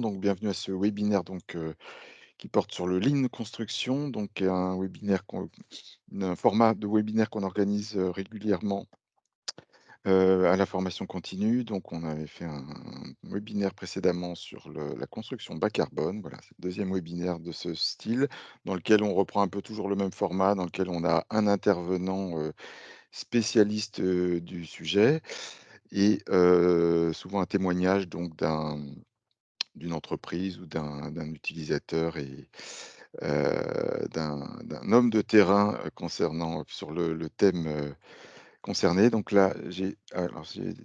Donc bienvenue à ce webinaire qui porte sur le Lean Construction, donc un format de webinaire qu'on organise, régulièrement, à la formation continue. Donc on avait fait un webinaire précédemment sur la construction bas carbone. Voilà, c'est le 2e webinaire de ce style, dans lequel on reprend un peu toujours le même format, dans lequel on a un intervenant, spécialiste, du sujet et souvent un témoignage donc d'une entreprise ou d'un utilisateur et d'un homme de terrain, concernant sur le thème, concerné. Donc là,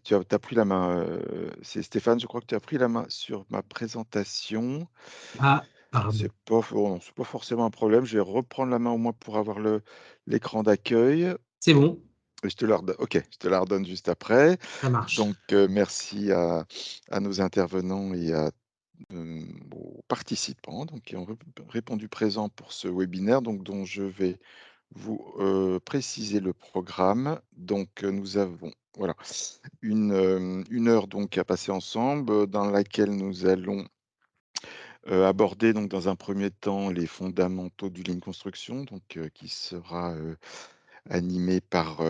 tu as pris la main, c'est Stéphane, je crois que tu as pris la main sur ma présentation. Ah, pardon. C'est pas forcément un problème. Je vais reprendre la main au moins pour avoir l'écran d'accueil C'est bon, et je te la redonne juste après. ça marche. Donc merci à nos intervenants et aux participants donc qui ont répondu présent pour ce webinaire donc dont je vais vous, préciser le programme. Donc, nous avons voilà une heure donc à passer ensemble, dans laquelle nous allons, aborder donc dans un premier temps les fondamentaux du Lean Construction donc, qui sera, animé par,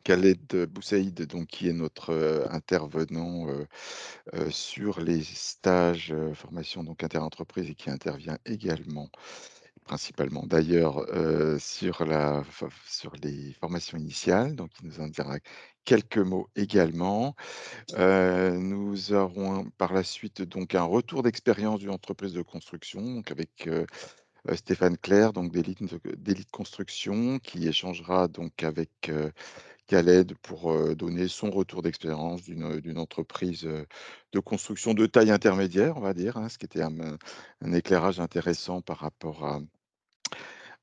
Khaled Boussaïd donc qui est notre, intervenant, sur les stages, formation donc inter-entreprises et qui intervient également, principalement d'ailleurs, sur les formations initiales, donc il nous en dira quelques mots également. Nous aurons par la suite donc un retour d'expérience d'une entreprise de construction, donc avec, Stéphane Clerc, donc d'Élite Construction, qui échangera donc avec, Khaled pour, donner son retour d'expérience d'une entreprise, de construction de taille intermédiaire, on va dire, hein, ce qui était un éclairage intéressant par rapport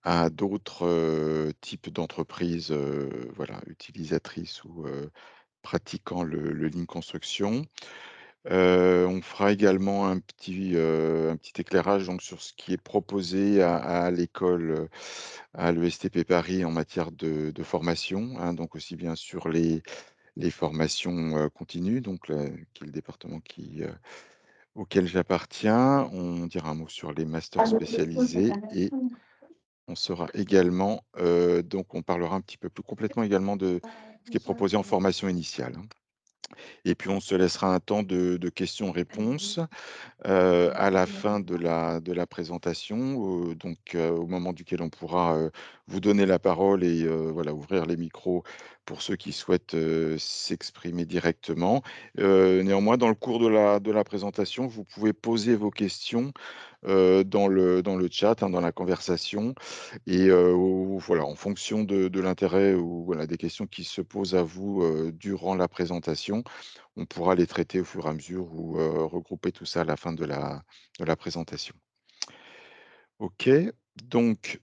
à d'autres, types d'entreprises, voilà, utilisatrices ou, pratiquant le Lean Construction. On fera également un petit éclairage donc sur ce qui est proposé à l'école, à l'ESTP Paris en matière de formation, hein, donc aussi bien sur les formations, continues, donc qui est le département auquel j'appartiens. On dira un mot sur les masters spécialisés et on sera également, donc on parlera un petit peu plus complètement également de ce qui est proposé en formation initiale, hein. Et puis on se laissera un temps de questions-réponses, à la fin de la présentation, donc au moment duquel on pourra, vous donner la parole et voilà, ouvrir les micros pour ceux qui souhaitent, s'exprimer directement. Néanmoins, dans le cours de la présentation, vous pouvez poser vos questions, dans le chat, hein, dans la conversation et voilà, en fonction de l'intérêt ou voilà, des questions qui se posent à vous, durant la présentation, on pourra les traiter au fur et à mesure ou regrouper tout ça à la fin de la présentation. OK, donc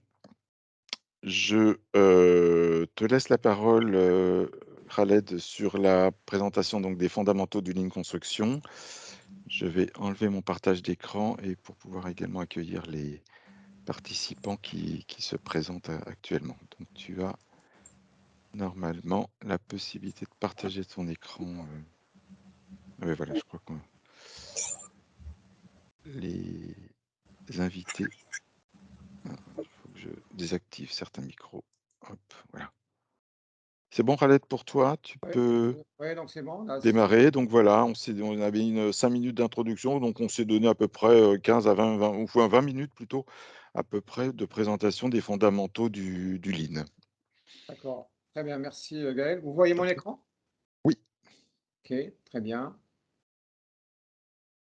je, te laisse la parole, Khaled, sur la présentation donc des fondamentaux du Lean Construction. Je vais enlever mon partage d'écran et pour pouvoir également accueillir les participants qui se présentent, actuellement. Donc tu as normalement la possibilité de partager ton écran, ouais, voilà, je crois que les invités, il faut que je désactive certains micros. Hop, voilà. C'est bon Khaled pour toi? Tu Ouais, peux ouais, donc c'est bon, là, démarrer. Donc voilà, on avait 5 minutes d'introduction, donc on s'est donné à peu près, 15 à 20 ou enfin 20 minutes plutôt, à peu près de présentation des fondamentaux du Lean. d'accord. Très bien, merci, Gaël. Vous voyez Je t'en mon prie. écran? Oui, OK, très bien.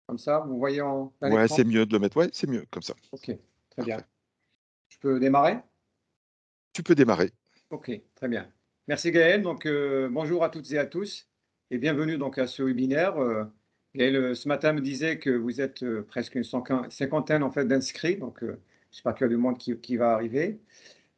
Comme ça, vous voyez en plein ouais, écran? c'est mieux de le mettre, ouais, c'est mieux comme ça. OK, très Parfait. bien. Je peux démarrer? Tu peux démarrer. OK, très bien. Merci Gaël. Donc, bonjour à toutes et à tous et bienvenue donc à ce webinaire. Gaël, ce matin me disait que vous êtes, presque une cinquantaine en fait d'inscrits, donc, j'espère qu'il y a du monde qui va arriver.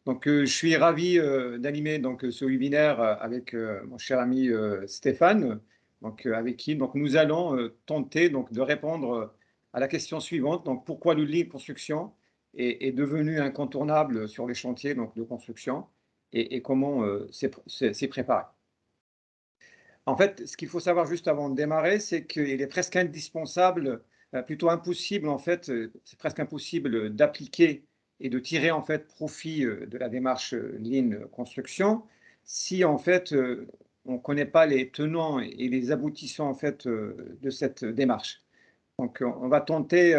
Donc, je suis ravi, d'animer donc, ce webinaire, avec, mon cher ami, Stéphane, donc, avec qui donc nous allons, tenter donc de répondre, à la question suivante. Donc pourquoi le Lean Construction est devenu incontournable sur les chantiers donc de construction et comment, s'y préparer. En fait, ce qu'il faut savoir juste avant de démarrer, c'est qu'il est presque indispensable, plutôt impossible en fait, c'est presque impossible d'appliquer et de tirer en fait profit, de la démarche, Lean Construction si en fait, on ne connaît pas les tenants et les aboutissants en fait, de cette démarche. Donc, on va tenter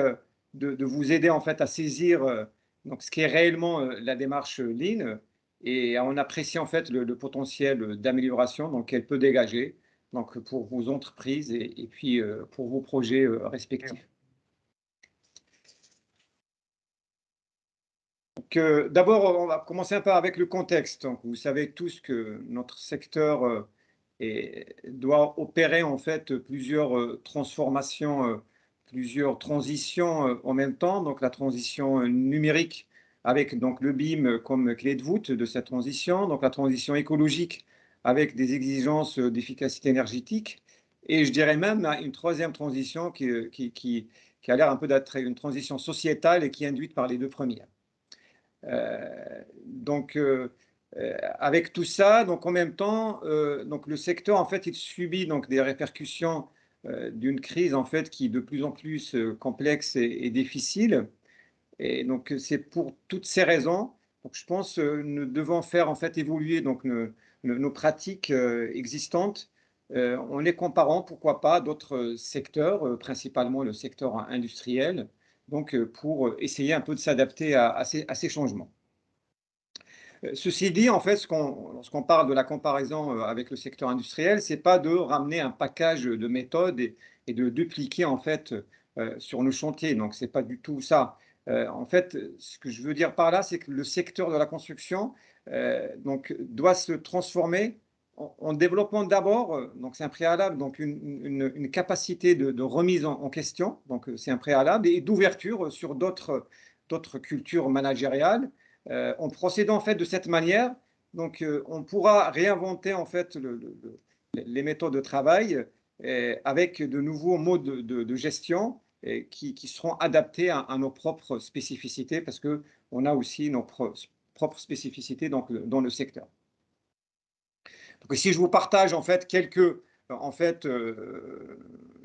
de vous aider en fait à saisir donc ce qui est réellement la démarche Lean et à en apprécier en fait le potentiel d'amélioration donc qu'elle peut dégager donc pour vos entreprises et puis pour vos projets respectifs. Donc, d'abord, on va commencer un peu avec le contexte. Donc, vous savez tous que notre secteur doit opérer en fait plusieurs transformations, plusieurs transitions en même temps. Donc, la transition numérique avec donc, le BIM comme clé de voûte de cette transition. Donc, la transition écologique avec des exigences d'efficacité énergétique. Et je dirais même une troisième transition qui a l'air un peu d'être une transition sociétale et qui est induite par les deux premières. Avec tout ça, donc en même temps, donc le secteur en fait, il subit donc des répercussions d'une crise en fait qui est de plus en plus complexe et difficile. Et donc c'est pour toutes ces raisons, donc je pense nous devons faire en fait évoluer donc nos pratiques existantes en les comparant, pourquoi pas, d'autres secteurs, principalement le secteur industriel, donc pour essayer un peu de s'adapter à ces changements. Ceci dit, en fait, lorsqu'on parle de la comparaison avec le secteur industriel, c'est pas de ramener un package de méthodes et de dupliquer en fait sur nos chantiers. Donc, c'est pas du tout ça. En fait, ce que je veux dire par là, c'est que le secteur de la construction donc, doit se transformer en développant d'abord, donc c'est un préalable, donc une capacité de remise en question, donc c'est un préalable, et d'ouverture sur d'autres cultures managériales en procédant en fait de cette manière, donc on pourra réinventer en fait les méthodes de travail avec de nouveaux modes de gestion qui seront adaptés à nos propres spécificités parce que on a aussi nos propres spécificités donc, dans le secteur. Donc, si je vous partage en fait quelques en fait,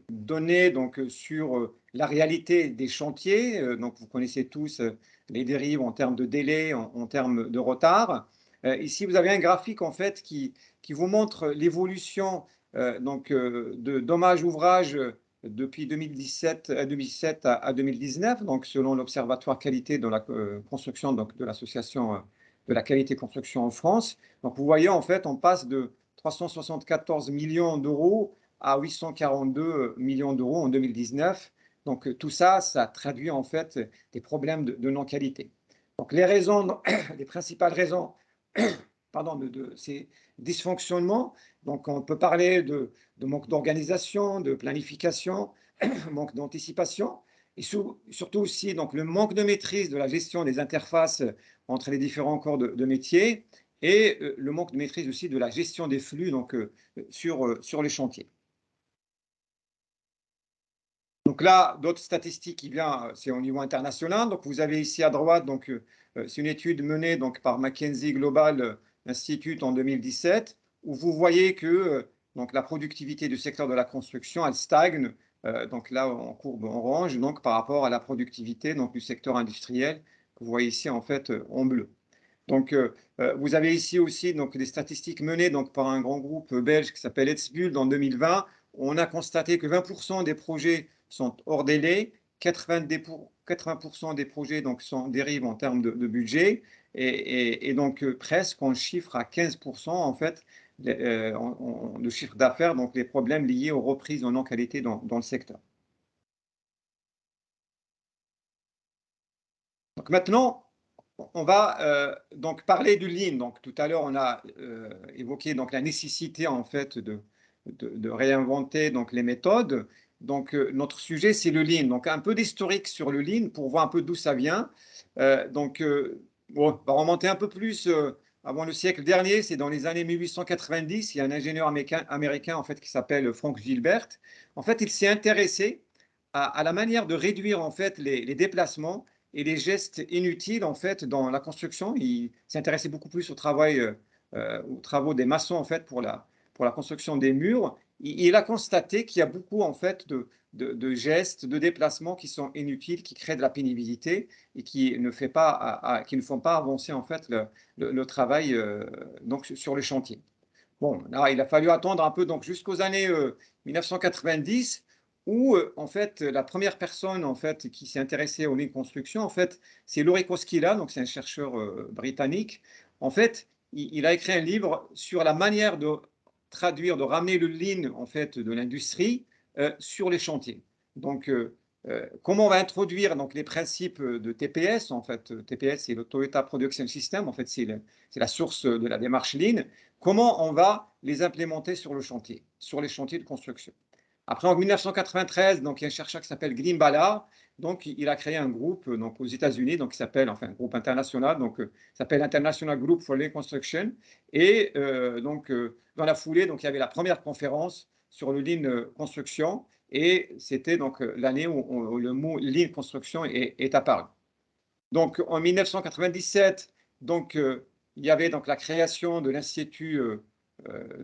données donc, sur la réalité des chantiers, donc vous connaissez tous les dérives en termes de délai, en termes de retard. Ici, vous avez un graphique en fait qui vous montre l'évolution de dommages ouvrages depuis 2017 à 2019, donc selon l'Observatoire qualité de la construction donc, de l'association de la qualité construction en France. Donc vous voyez en fait, on passe de 374 millions d'euros à 842 millions d'euros en 2019. Donc tout ça, ça traduit en fait des problèmes de non-qualité. Donc les raisons, les principales raisons pardon, de ces dysfonctionnements, donc on peut parler de manque d'organisation, de planification, manque d'anticipation, et surtout aussi donc, le manque de maîtrise de la gestion des interfaces entre les différents corps de métier, et le manque de maîtrise aussi de la gestion des flux donc, sur les chantiers. Donc là, d'autres statistiques qui viennent, c'est au niveau international. Donc vous avez ici à droite, donc c'est une étude menée donc par McKinsey Global Institute en 2017, où vous voyez que donc la productivité du secteur de la construction, elle stagne, donc là en courbe orange, donc par rapport à la productivité donc du secteur industriel que vous voyez ici en fait en bleu. Donc, vous avez ici aussi donc, des statistiques menées donc, par un grand groupe belge qui s'appelle Etzbühel en 2020. On a constaté que 20% des projets sont hors délai, 80% des projets donc, dérivent en termes de budget et donc presque on chiffre à 15% en fait de chiffre d'affaires, donc les problèmes liés aux reprises en non-qualité dans le secteur. Donc maintenant, on va donc parler du Lean. Donc tout à l'heure, on a évoqué donc la nécessité en fait de réinventer donc les méthodes. Donc notre sujet c'est le Lean. Donc un peu d'historique sur le Lean pour voir un peu d'où ça vient. Bon, on va remonter un peu plus avant le siècle dernier. C'est dans les années 1890. Il y a un ingénieur américain en fait qui s'appelle Frank Gilbert. En fait, il s'est intéressé à la manière de réduire en fait les déplacements et les gestes inutiles en fait dans la construction. Il s'intéressait beaucoup plus au travail, aux travaux des maçons en fait pour pour la construction des murs, il a constaté qu'il y a beaucoup en fait de gestes, de déplacements qui sont inutiles, qui créent de la pénibilité et qui ne font pas avancer en fait le travail donc sur le chantier. Bon, là, il a fallu attendre un peu donc jusqu'aux années 1990 où en fait la première personne en fait qui s'est intéressée aux lignes de construction en fait c'est Lauri Koskila, donc c'est un chercheur britannique. En fait, il a écrit un livre sur la manière de traduire, de ramener le lean en fait de l'industrie sur les chantiers. Donc comment on va introduire donc les principes de TPS en fait. TPS c'est le Toyota Production System, en fait c'est la source de la démarche lean. Comment on va les implémenter sur le chantier, sur les chantiers de construction. Après, en 1993, donc, il y a un chercheur qui s'appelle Grim Ballard. Donc, il a créé un groupe donc, aux États-Unis, donc, qui s'appelle, enfin, un groupe international, donc, s'appelle International Group for Lean Construction. Et dans la foulée, donc, il y avait la première conférence sur le Lean Construction. Et c'était donc l'année où le mot Lean Construction est apparu. Donc, en 1997, donc, il y avait donc la création de l'Institut de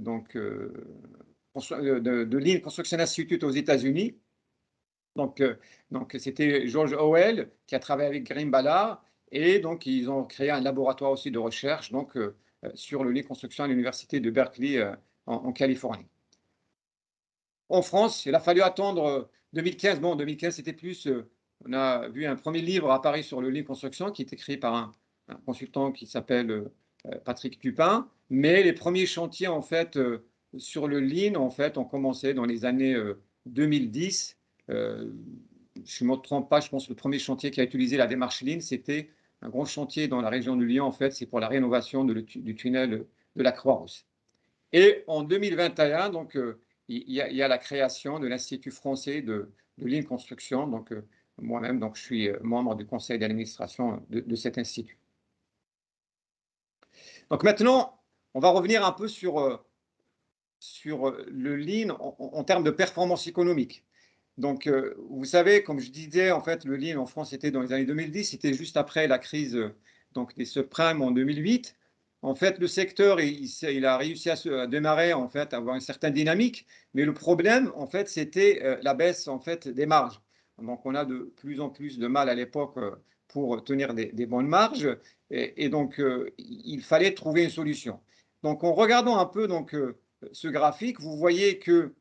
Lean Construction Institute aux États-Unis. Donc, c'était George Howell qui a travaillé avec Grim Ballard et donc ils ont créé un laboratoire aussi de recherche donc, sur le Lean Construction à l'université de Berkeley en Californie. En France, il a fallu attendre 2015. Bon, 2015, c'était plus. On a vu un premier livre apparaître sur le Lean Construction qui est écrit par un consultant qui s'appelle Patrick Tupin. Mais les premiers chantiers, en fait, sur le Lean, en fait, ont commencé dans les années 2010. Je ne me trompe pas, je pense que le premier chantier qui a utilisé la démarche Lean, c'était un gros chantier dans la région de Lyon. En fait, c'est pour la rénovation du tunnel de la Croix-Rousse. Et en 2021, donc, il y a la création de l'Institut français de Lean Construction. Donc, moi-même, donc, je suis membre du conseil d'administration de cet institut. Donc maintenant, on va revenir un peu sur le Lean en termes de performance économique. Donc, vous savez, comme je disais, en fait, le Lean en France, c'était dans les années 2010, c'était juste après la crise donc, des subprimes en 2008. En fait, le secteur, il a réussi à démarrer, en fait, à avoir une certaine dynamique, mais le problème, en fait, c'était la baisse, en fait, des marges. Donc, on a de plus en plus de mal à l'époque pour tenir des bonnes marges, et donc, il fallait trouver une solution. Donc, en regardant un peu donc, ce graphique, vous voyez que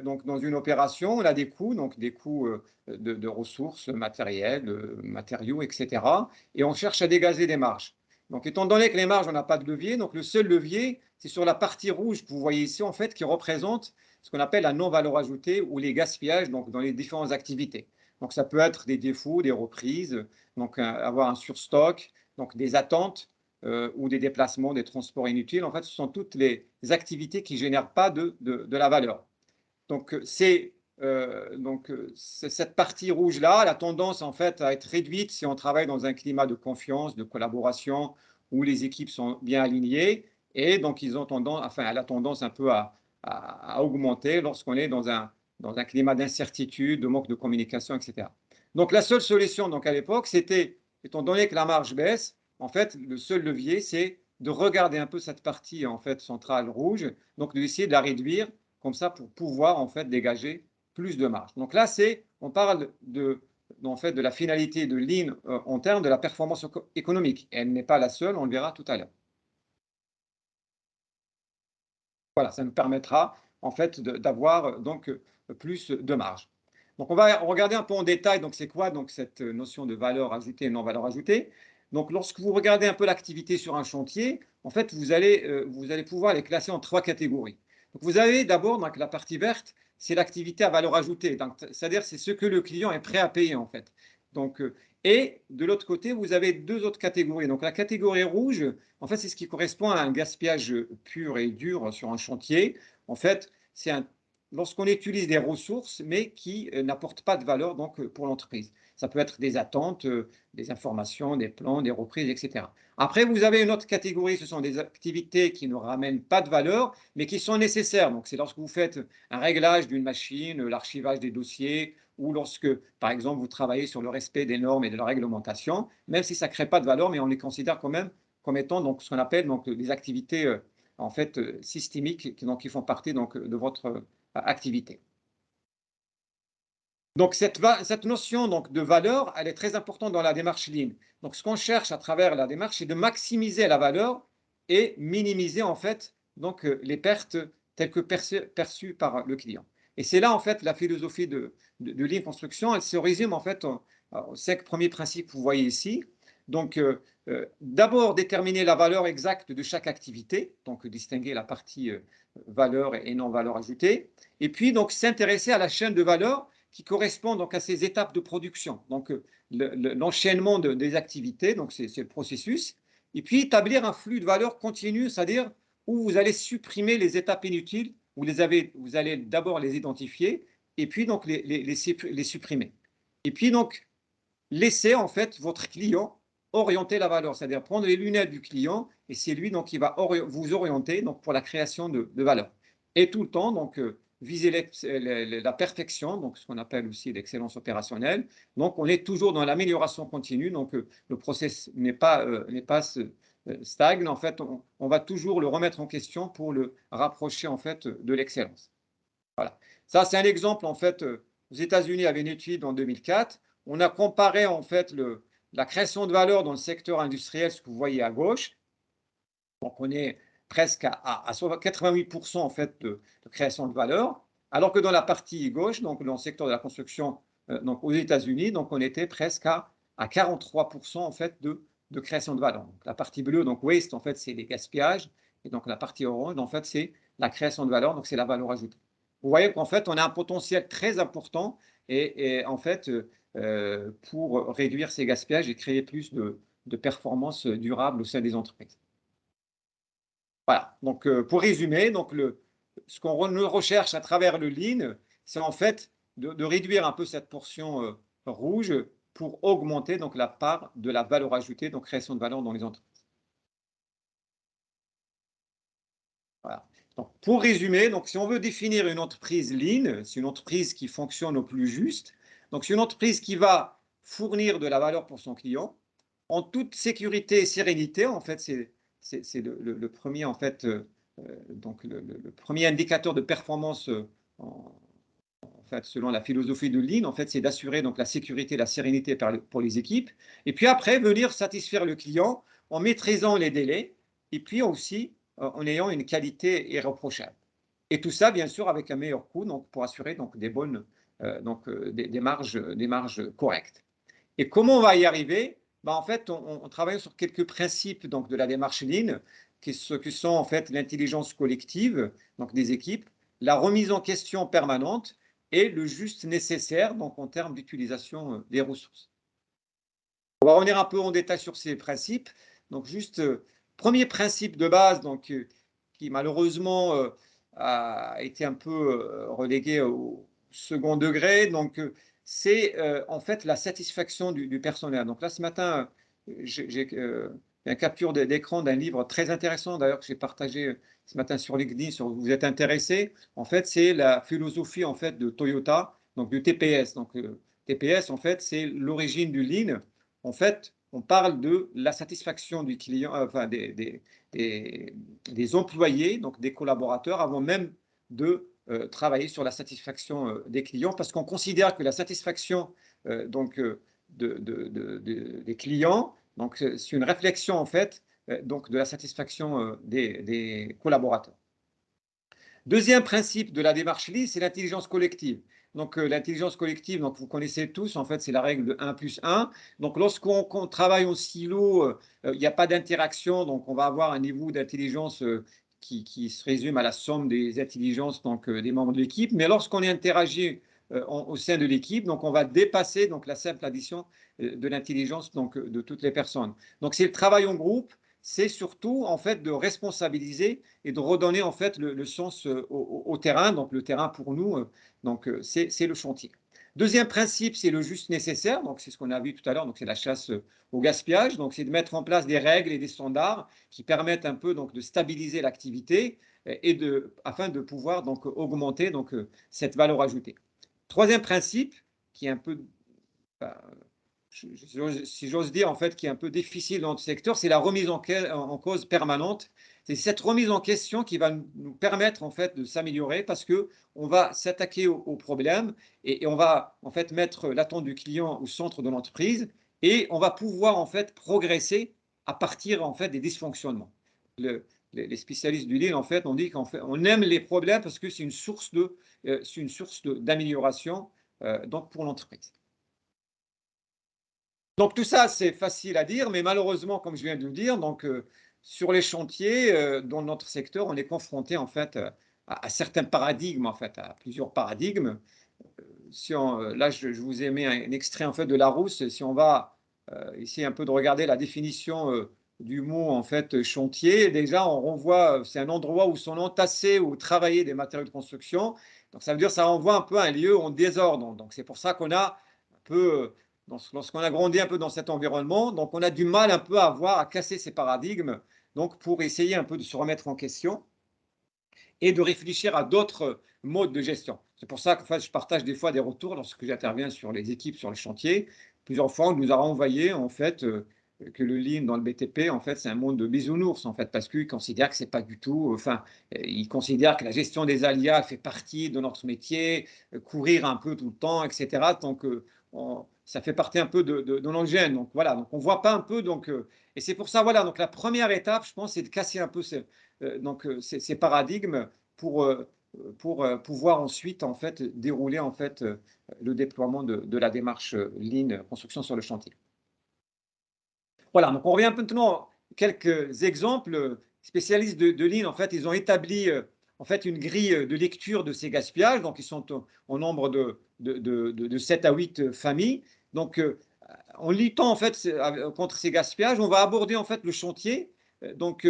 donc dans une opération, on a des coûts, donc des coûts de ressources matérielles, matériaux, etc. Et on cherche à dégager des marges. Donc, étant donné que les marges, on n'a pas de levier, donc le seul levier, c'est sur la partie rouge que vous voyez ici, en fait, qui représente ce qu'on appelle la non-valeur ajoutée ou les gaspillages donc, dans les différentes activités. Donc, ça peut être des défauts, des reprises, donc avoir un surstock, donc des attentes ou des déplacements, des transports inutiles. En fait, ce sont toutes les activités qui ne génèrent pas de la valeur. Donc, c'est cette partie rouge-là, elle a tendance en fait à être réduite si on travaille dans un climat de confiance, de collaboration, où les équipes sont bien alignées. Et donc, elle a tendance un peu à augmenter lorsqu'on est dans un climat d'incertitude, de manque de communication, etc. Donc, la seule solution donc, à l'époque, c'était, étant donné que la marge baisse, en fait, le seul levier, c'est de regarder un peu cette partie en fait centrale rouge, donc d'essayer de la réduire comme ça pour pouvoir en fait dégager plus de marge. Donc là, on parle en fait, de la finalité de Lean en termes de la performance économique. Elle n'est pas la seule, on le verra tout à l'heure. Voilà, ça nous permettra en fait d'avoir donc plus de marge. Donc on va regarder un peu en détail, donc c'est quoi donc cette notion de valeur ajoutée et non valeur ajoutée. Donc lorsque vous regardez un peu l'activité sur un chantier, en fait vous allez pouvoir les classer en trois catégories. Donc vous avez d'abord donc la partie verte, c'est l'activité à valeur ajoutée. C'est-à-dire c'est ce que le client est prêt à payer en fait. Donc et de l'autre côté, vous avez deux autres catégories. Donc la catégorie rouge, en fait, c'est ce qui correspond à un gaspillage pur et dur sur un chantier. En fait, c'est lorsqu'on utilise des ressources, mais qui n'apportent pas de valeur donc, pour l'entreprise. Ça peut être des attentes, des informations, des plans, des reprises, etc. Après, vous avez une autre catégorie, ce sont des activités qui ne ramènent pas de valeur, mais qui sont nécessaires. Donc, c'est lorsque vous faites un réglage d'une machine, l'archivage des dossiers, ou lorsque, par exemple, vous travaillez sur le respect des normes et de la réglementation, même si ça ne crée pas de valeur, mais on les considère quand même comme étant donc, ce qu'on appelle donc, des activités en fait systémiques qui font partie donc de votre activité. Donc cette notion donc de valeur, elle est très importante dans la démarche Lean. Donc ce qu'on cherche à travers la démarche, c'est de maximiser la valeur et minimiser en fait donc les pertes telles que perçues par le client. Et c'est là en fait la philosophie de Lean Construction. Elle se résume en fait aux 5 premiers principes que vous voyez ici. Donc d'abord déterminer la valeur exacte de chaque activité, donc distinguer la partie valeur et non valeur ajoutée. Et puis donc s'intéresser à la chaîne de valeur qui correspond donc à ces étapes de production. Donc l'enchaînement des activités, donc c'est le processus. Et puis établir un flux de valeur continu, c'est-à-dire où vous allez supprimer les étapes inutiles, vous allez d'abord les identifier et puis donc les supprimer. Et puis donc laisser en fait votre client orienter la valeur, c'est-à-dire prendre les lunettes du client et c'est lui donc qui va vous orienter donc pour la création de valeur. Et tout le temps donc viser la perfection, donc ce qu'on appelle aussi l'excellence opérationnelle. Donc on est toujours dans l'amélioration continue, donc le process n'est pas stagne. En fait, on va toujours le remettre en question pour le rapprocher en fait de l'excellence. Voilà. Ça, c'est un exemple en fait. Aux États-Unis, il y avait une étude en 2004. On a comparé en fait la création de valeur dans le secteur industriel, ce que vous voyez à gauche. Donc on est presque à 88% en fait de création de valeur, alors que dans la partie gauche, donc dans le secteur de la construction, donc aux États-Unis, donc on était presque à 43% en fait de création de valeur. Donc la partie bleue, donc waste, en fait, c'est les gaspillages, et donc la partie orange, en fait, c'est la création de valeur, donc c'est la valeur ajoutée. Vous voyez qu'en fait, on a un potentiel très important et en fait, pour réduire ces gaspillages et créer plus de performances durables au sein des entreprises. Voilà, donc pour résumer, donc ce qu'on recherche à travers le Lean, c'est en fait de réduire un peu cette portion rouge pour augmenter donc la part de la valeur ajoutée, donc création de valeur dans les entreprises. Voilà. Donc, pour résumer, donc, si on veut définir une entreprise Lean, c'est une entreprise qui fonctionne au plus juste. Donc, c'est une entreprise qui va fournir de la valeur pour son client en toute sécurité et sérénité. En fait, c'est le premier en fait, donc le premier indicateur de performance en fait, selon la philosophie de Lean, en fait, c'est d'assurer donc la sécurité et la sérénité pour les équipes. Et puis après, venir satisfaire le client en maîtrisant les délais et puis aussi en ayant une qualité irréprochable. Et tout ça, bien sûr, avec un meilleur coût, donc pour assurer donc des bonnes, des marges correctes. Et comment on va y arriver? Ben, en fait, on travaille sur quelques principes donc, de la démarche Lean, qui sont en fait l'intelligence collective donc des équipes, la remise en question permanente et le juste nécessaire donc, en termes d'utilisation des ressources. On va revenir un peu en détail sur ces principes. Donc, juste, premier principe de base donc, qui malheureusement a été un peu relégué au second degré. Donc, c'est en fait la satisfaction du personnel. Donc là, ce matin, j'ai une capture d'écran d'un livre très intéressant, d'ailleurs, que j'ai partagé ce matin sur LinkedIn, si vous êtes intéressé. En fait, c'est la philosophie en fait, de Toyota, donc du TPS. Donc, TPS, en fait, c'est l'origine du Lean. En fait, on parle de la satisfaction du client, enfin des employés, donc des collaborateurs, avant même de travailler sur la satisfaction des clients, parce qu'on considère que la satisfaction donc, des clients, donc c'est une réflexion en fait donc de la satisfaction des collaborateurs. Deuxième principe de la démarche Lean, c'est l'intelligence collective. Donc l'intelligence collective, donc vous connaissez tous, en fait, c'est la règle de 1 plus 1. Donc lorsqu'on travaille en silo, il n'y a pas d'interaction, donc on va avoir un niveau d'intelligence qui se résume à la somme des intelligences donc, des membres de l'équipe. Mais lorsqu'on interagit au sein de l'équipe, donc on va dépasser donc, la simple addition de l'intelligence donc, de toutes les personnes. Donc c'est le travail en groupe, c'est surtout en fait de responsabiliser et de redonner en fait le sens au terrain. Donc le terrain pour nous, donc c'est le chantier. Deuxième principe, c'est le juste nécessaire. Donc c'est ce qu'on a vu tout à l'heure. Donc c'est la chasse au gaspillage. Donc c'est de mettre en place des règles et des standards qui permettent un peu donc de stabiliser l'activité et afin de pouvoir donc augmenter donc cette valeur ajoutée. Troisième principe, qui est un peu si j'ose dire, en fait, qui est un peu difficile dans notre secteur, c'est la remise en cause permanente. C'est cette remise en question qui va nous permettre, en fait, de s'améliorer parce qu'on va s'attaquer au problème et on va, en fait, mettre l'attente du client au centre de l'entreprise et on va pouvoir, en fait, progresser à partir, en fait, des dysfonctionnements. Les spécialistes du Lean, en fait, on dit on aime les problèmes parce que c'est une source d'amélioration donc pour l'entreprise. Donc tout ça, c'est facile à dire, mais malheureusement, comme je viens de le dire, donc sur les chantiers, dans notre secteur, on est confronté en fait à certains paradigmes, en fait, à plusieurs paradigmes. Là, je vous ai mis un extrait en fait de Larousse. Si on va essayer un peu de regarder la définition du mot en fait chantier, déjà on renvoie, c'est un endroit où sont entassés ou travaillés des matériaux de construction. Donc ça veut dire ça renvoie un peu à un lieu en désordre. Donc c'est pour ça qu'on a un peu lorsqu'on a grandi un peu dans cet environnement, donc on a du mal un peu à casser ces paradigmes, donc pour essayer un peu de se remettre en question et de réfléchir à d'autres modes de gestion. C'est pour ça que je partage des fois des retours lorsque j'interviens sur les équipes, sur le chantier. Plusieurs fois, on nous a renvoyé en fait que le lean dans le BTP, en fait, c'est un monde de bisounours, en fait, parce qu'ils considèrent que c'est pas du tout. Enfin, ils considèrent que la gestion des aléas fait partie de notre métier, courir un peu tout le temps, etc. Donc, ça fait partie un peu de notre gène. Donc voilà, donc on voit pas un peu. Donc, et c'est pour ça, voilà. Donc la première étape, je pense, c'est de casser un peu ces paradigmes pour, pouvoir ensuite en fait dérouler en fait le déploiement de la démarche Lean construction sur le chantier. Voilà, donc on revient maintenant à quelques exemples. Spécialistes de Lean, en fait, ils ont établi en fait une grille de lecture de ces gaspillages. Donc, ils sont au nombre de 7 à 8 familles. Donc, en luttant en fait contre ces gaspillages, on va aborder en fait le chantier donc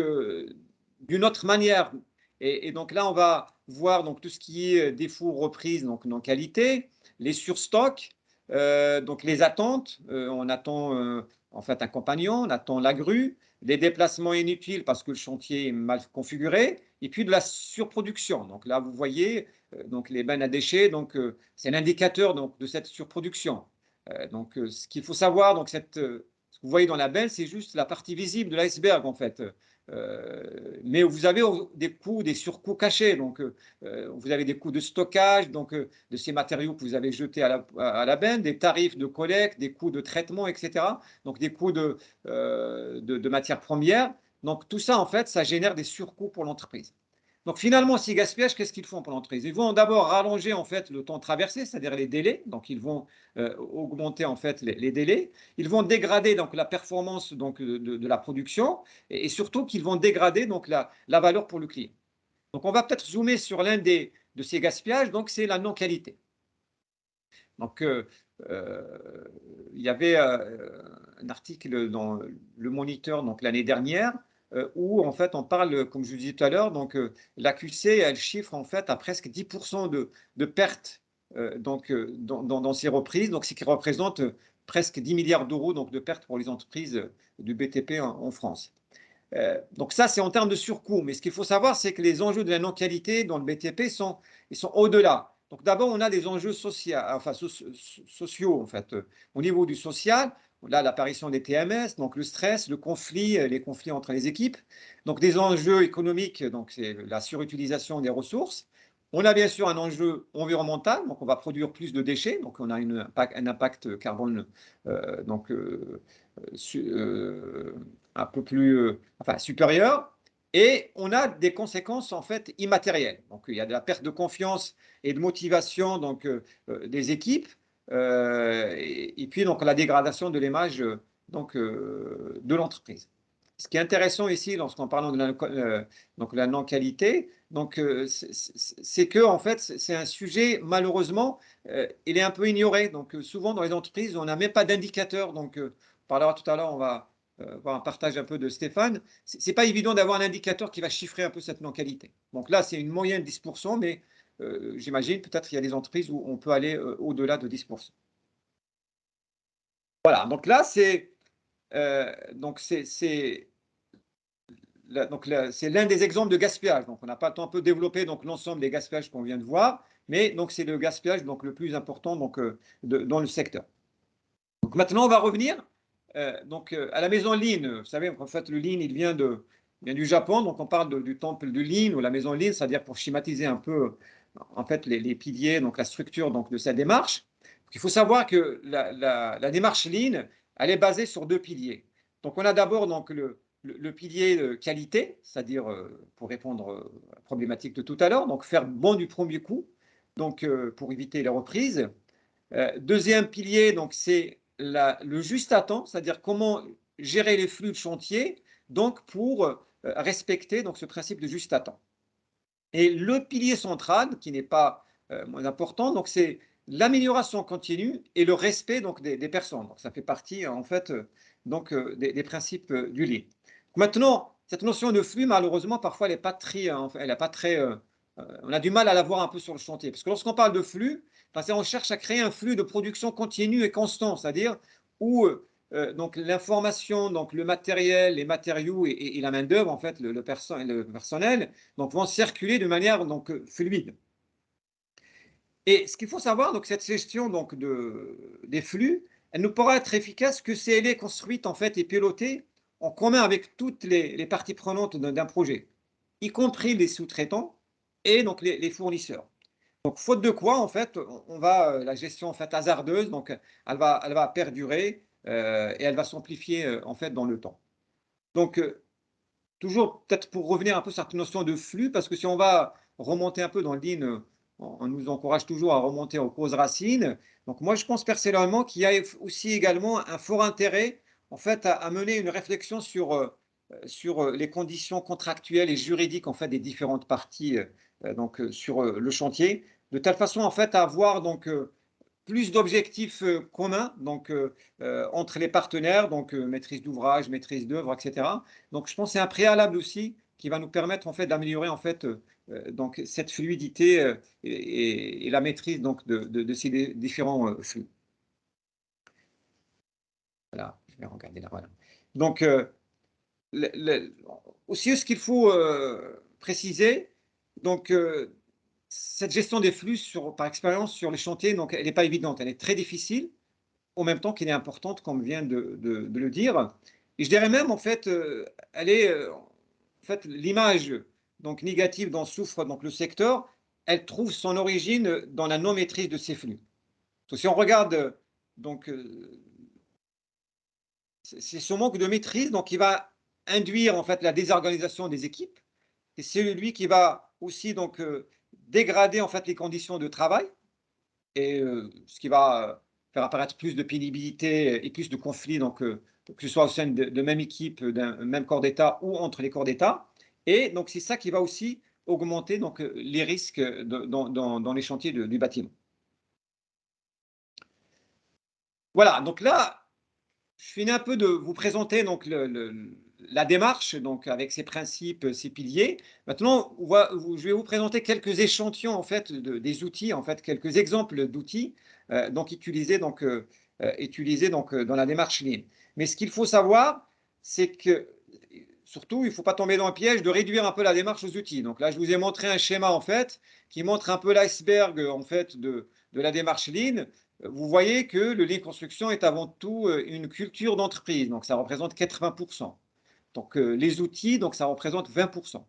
d'une autre manière. Et donc là, on va voir donc tout ce qui est défaut, reprise, donc non qualité, les surstocks, donc les attentes. On attend en fait un compagnon, on attend la grue, des déplacements inutiles parce que le chantier est mal configuré, et puis de la surproduction. Donc là, vous voyez donc les bennes à déchets. Donc c'est l'indicateur donc de cette surproduction. Donc ce qu'il faut savoir, donc ce que vous voyez dans la benne, c'est juste la partie visible de l'iceberg en fait. Mais vous avez des coûts, des surcoûts cachés. Donc, vous avez des coûts de stockage, donc de ces matériaux que vous avez jetés à la benne, des tarifs de collecte, des coûts de traitement, etc. Donc, des coûts de matières premières. Donc, tout ça, en fait, ça génère des surcoûts pour l'entreprise. Donc finalement, ces gaspillages, qu'est-ce qu'ils font pour l'entreprise? Ils vont d'abord rallonger en fait le temps traversé, c'est-à-dire les délais. Donc ils vont augmenter en fait les délais. Ils vont dégrader donc la performance donc de la production et surtout qu'ils vont dégrader donc la valeur pour le client. Donc on va peut-être zoomer sur l'un de ces gaspillages. Donc c'est la non-qualité. Donc il y avait un article dans le Moniteur donc l'année dernière où en fait on parle, comme je vous disais tout à l'heure, donc la QC elle chiffre en fait à presque 10% de pertes donc dans ces reprises, donc ce qui représente presque 10 milliards d'euros donc de pertes pour les entreprises du BTP en France. Donc ça c'est en termes de surcoût, mais ce qu'il faut savoir c'est que les enjeux de la non-qualité dans le BTP ils sont au-delà. Donc d'abord on a des enjeux sociaux en fait au niveau du social. Là, l'apparition des TMS, donc le stress, le conflit, les conflits entre les équipes. Donc des enjeux économiques, donc c'est la surutilisation des ressources. On a bien sûr un enjeu environnemental, donc on va produire plus de déchets, donc on a un impact carbone donc, un peu plus enfin, supérieur. Et on a des conséquences en fait immatérielles. Donc il y a de la perte de confiance et de motivation donc, des équipes. Et puis donc la dégradation de l'image donc de l'entreprise. Ce qui est intéressant ici, lorsqu'on parle de la non-qualité, donc c'est que en fait c'est un sujet malheureusement il est un peu ignoré. Donc souvent dans les entreprises on n'a même pas d'indicateur. Donc on parlera tout à l'heure, on va voir un partage un peu de Stéphane. C'est pas évident d'avoir un indicateur qui va chiffrer un peu cette non-qualité. Donc là c'est une moyenne de 10%, mais j'imagine peut-être il y a des entreprises où on peut aller au-delà de 10%. Voilà, donc là c'est c'est l'un des exemples de gaspillage. Donc, on n'a pas le temps un peu développer donc l'ensemble des gaspillages qu'on vient de voir, mais donc c'est le gaspillage donc le plus important donc dans le secteur. Donc maintenant, on va revenir à la maison Lean. Vous savez, en fait, le Lean, il vient du Japon. Donc, on parle du temple du Lean ou la maison Lean, c'est-à-dire pour schématiser un peu en fait, les piliers, donc la structure donc, de cette démarche. Donc, il faut savoir que la démarche Lean, elle est basée sur deux piliers. Donc, on a d'abord donc, le pilier qualité, c'est-à-dire pour répondre à la problématique de tout à l'heure, donc faire bon du premier coup, donc pour éviter les reprises. Deuxième pilier, donc c'est le juste à temps, c'est-à-dire comment gérer les flux de chantier, donc pour respecter donc ce principe de juste à temps. Et le pilier central, qui n'est pas moins important, donc c'est l'amélioration continue et le respect donc des personnes. Donc ça fait partie en fait des principes du Lean. Maintenant, cette notion de flux, malheureusement, parfois elle n'est pas très, elle est pas très, on a du mal à la voir un peu sur le chantier, parce que lorsqu'on parle de flux, on cherche à créer un flux de production continu et constant, c'est-à-dire où donc l'information, donc le matériel, les matériaux et la main d'œuvre, en fait, le personnel, donc vont circuler de manière donc fluide. Et ce qu'il faut savoir, donc cette gestion donc des flux, elle ne pourra être efficace que si elle est construite en fait et pilotée en commun avec toutes les parties prenantes d'un projet, y compris les sous-traitants et donc les fournisseurs. Donc, faute de quoi, en fait, la gestion en fait hasardeuse, donc elle va perdurer et elle va s'amplifier en fait dans le temps. Donc, toujours peut-être pour revenir un peu sur cette notion de flux, parce que si on va remonter un peu dans le Lean, on nous encourage toujours à remonter aux causes racines. Donc, moi, je pense personnellement qu'il y a aussi également un fort intérêt en fait à mener une réflexion sur les conditions contractuelles et juridiques en fait des différentes parties donc sur le chantier, de telle façon en fait à avoir donc plus d'objectifs communs donc entre les partenaires, donc maîtrise d'ouvrage, maîtrise d'œuvre, etc. Donc je pense que c'est un préalable aussi qui va nous permettre en fait d'améliorer en fait donc cette fluidité et la maîtrise donc de ces différents flux. Voilà, je vais regarder là. Voilà. Donc aussi, ce qu'il faut préciser, donc cette gestion des flux par expérience sur les chantiers, donc elle n'est pas évidente, elle est très difficile, en même temps qu'elle est importante, comme vient de le dire. Et je dirais même, en fait, elle est, en fait, l'image donc négative dont souffre donc le secteur, elle trouve son origine dans la non-maîtrise de ces flux. Donc, si on regarde donc c'est ce manque de maîtrise donc qui va induire en fait la désorganisation des équipes et c'est lui qui va aussi donc dégrader en fait les conditions de travail et ce qui va faire apparaître plus de pénibilité et plus de conflits donc que ce soit au sein de même équipe, d'un même corps d'État ou entre les corps d'État. Et donc c'est ça qui va aussi augmenter donc les risques dans les chantiers du bâtiment. Voilà, donc là, je finis un peu de vous présenter donc la démarche donc avec ses principes, ses piliers. Maintenant, je vais vous présenter quelques échantillons en fait des outils, en fait quelques exemples d'outils donc utilisés donc dans la démarche Lean. Mais ce qu'il faut savoir, c'est que surtout, il ne faut pas tomber dans le piège de réduire un peu la démarche aux outils. Donc là, je vous ai montré un schéma en fait qui montre un peu l'iceberg en fait de la démarche Lean. Vous voyez que le Lean Construction est avant tout une culture d'entreprise, donc ça représente 80%. Donc les outils, donc ça représente 20%.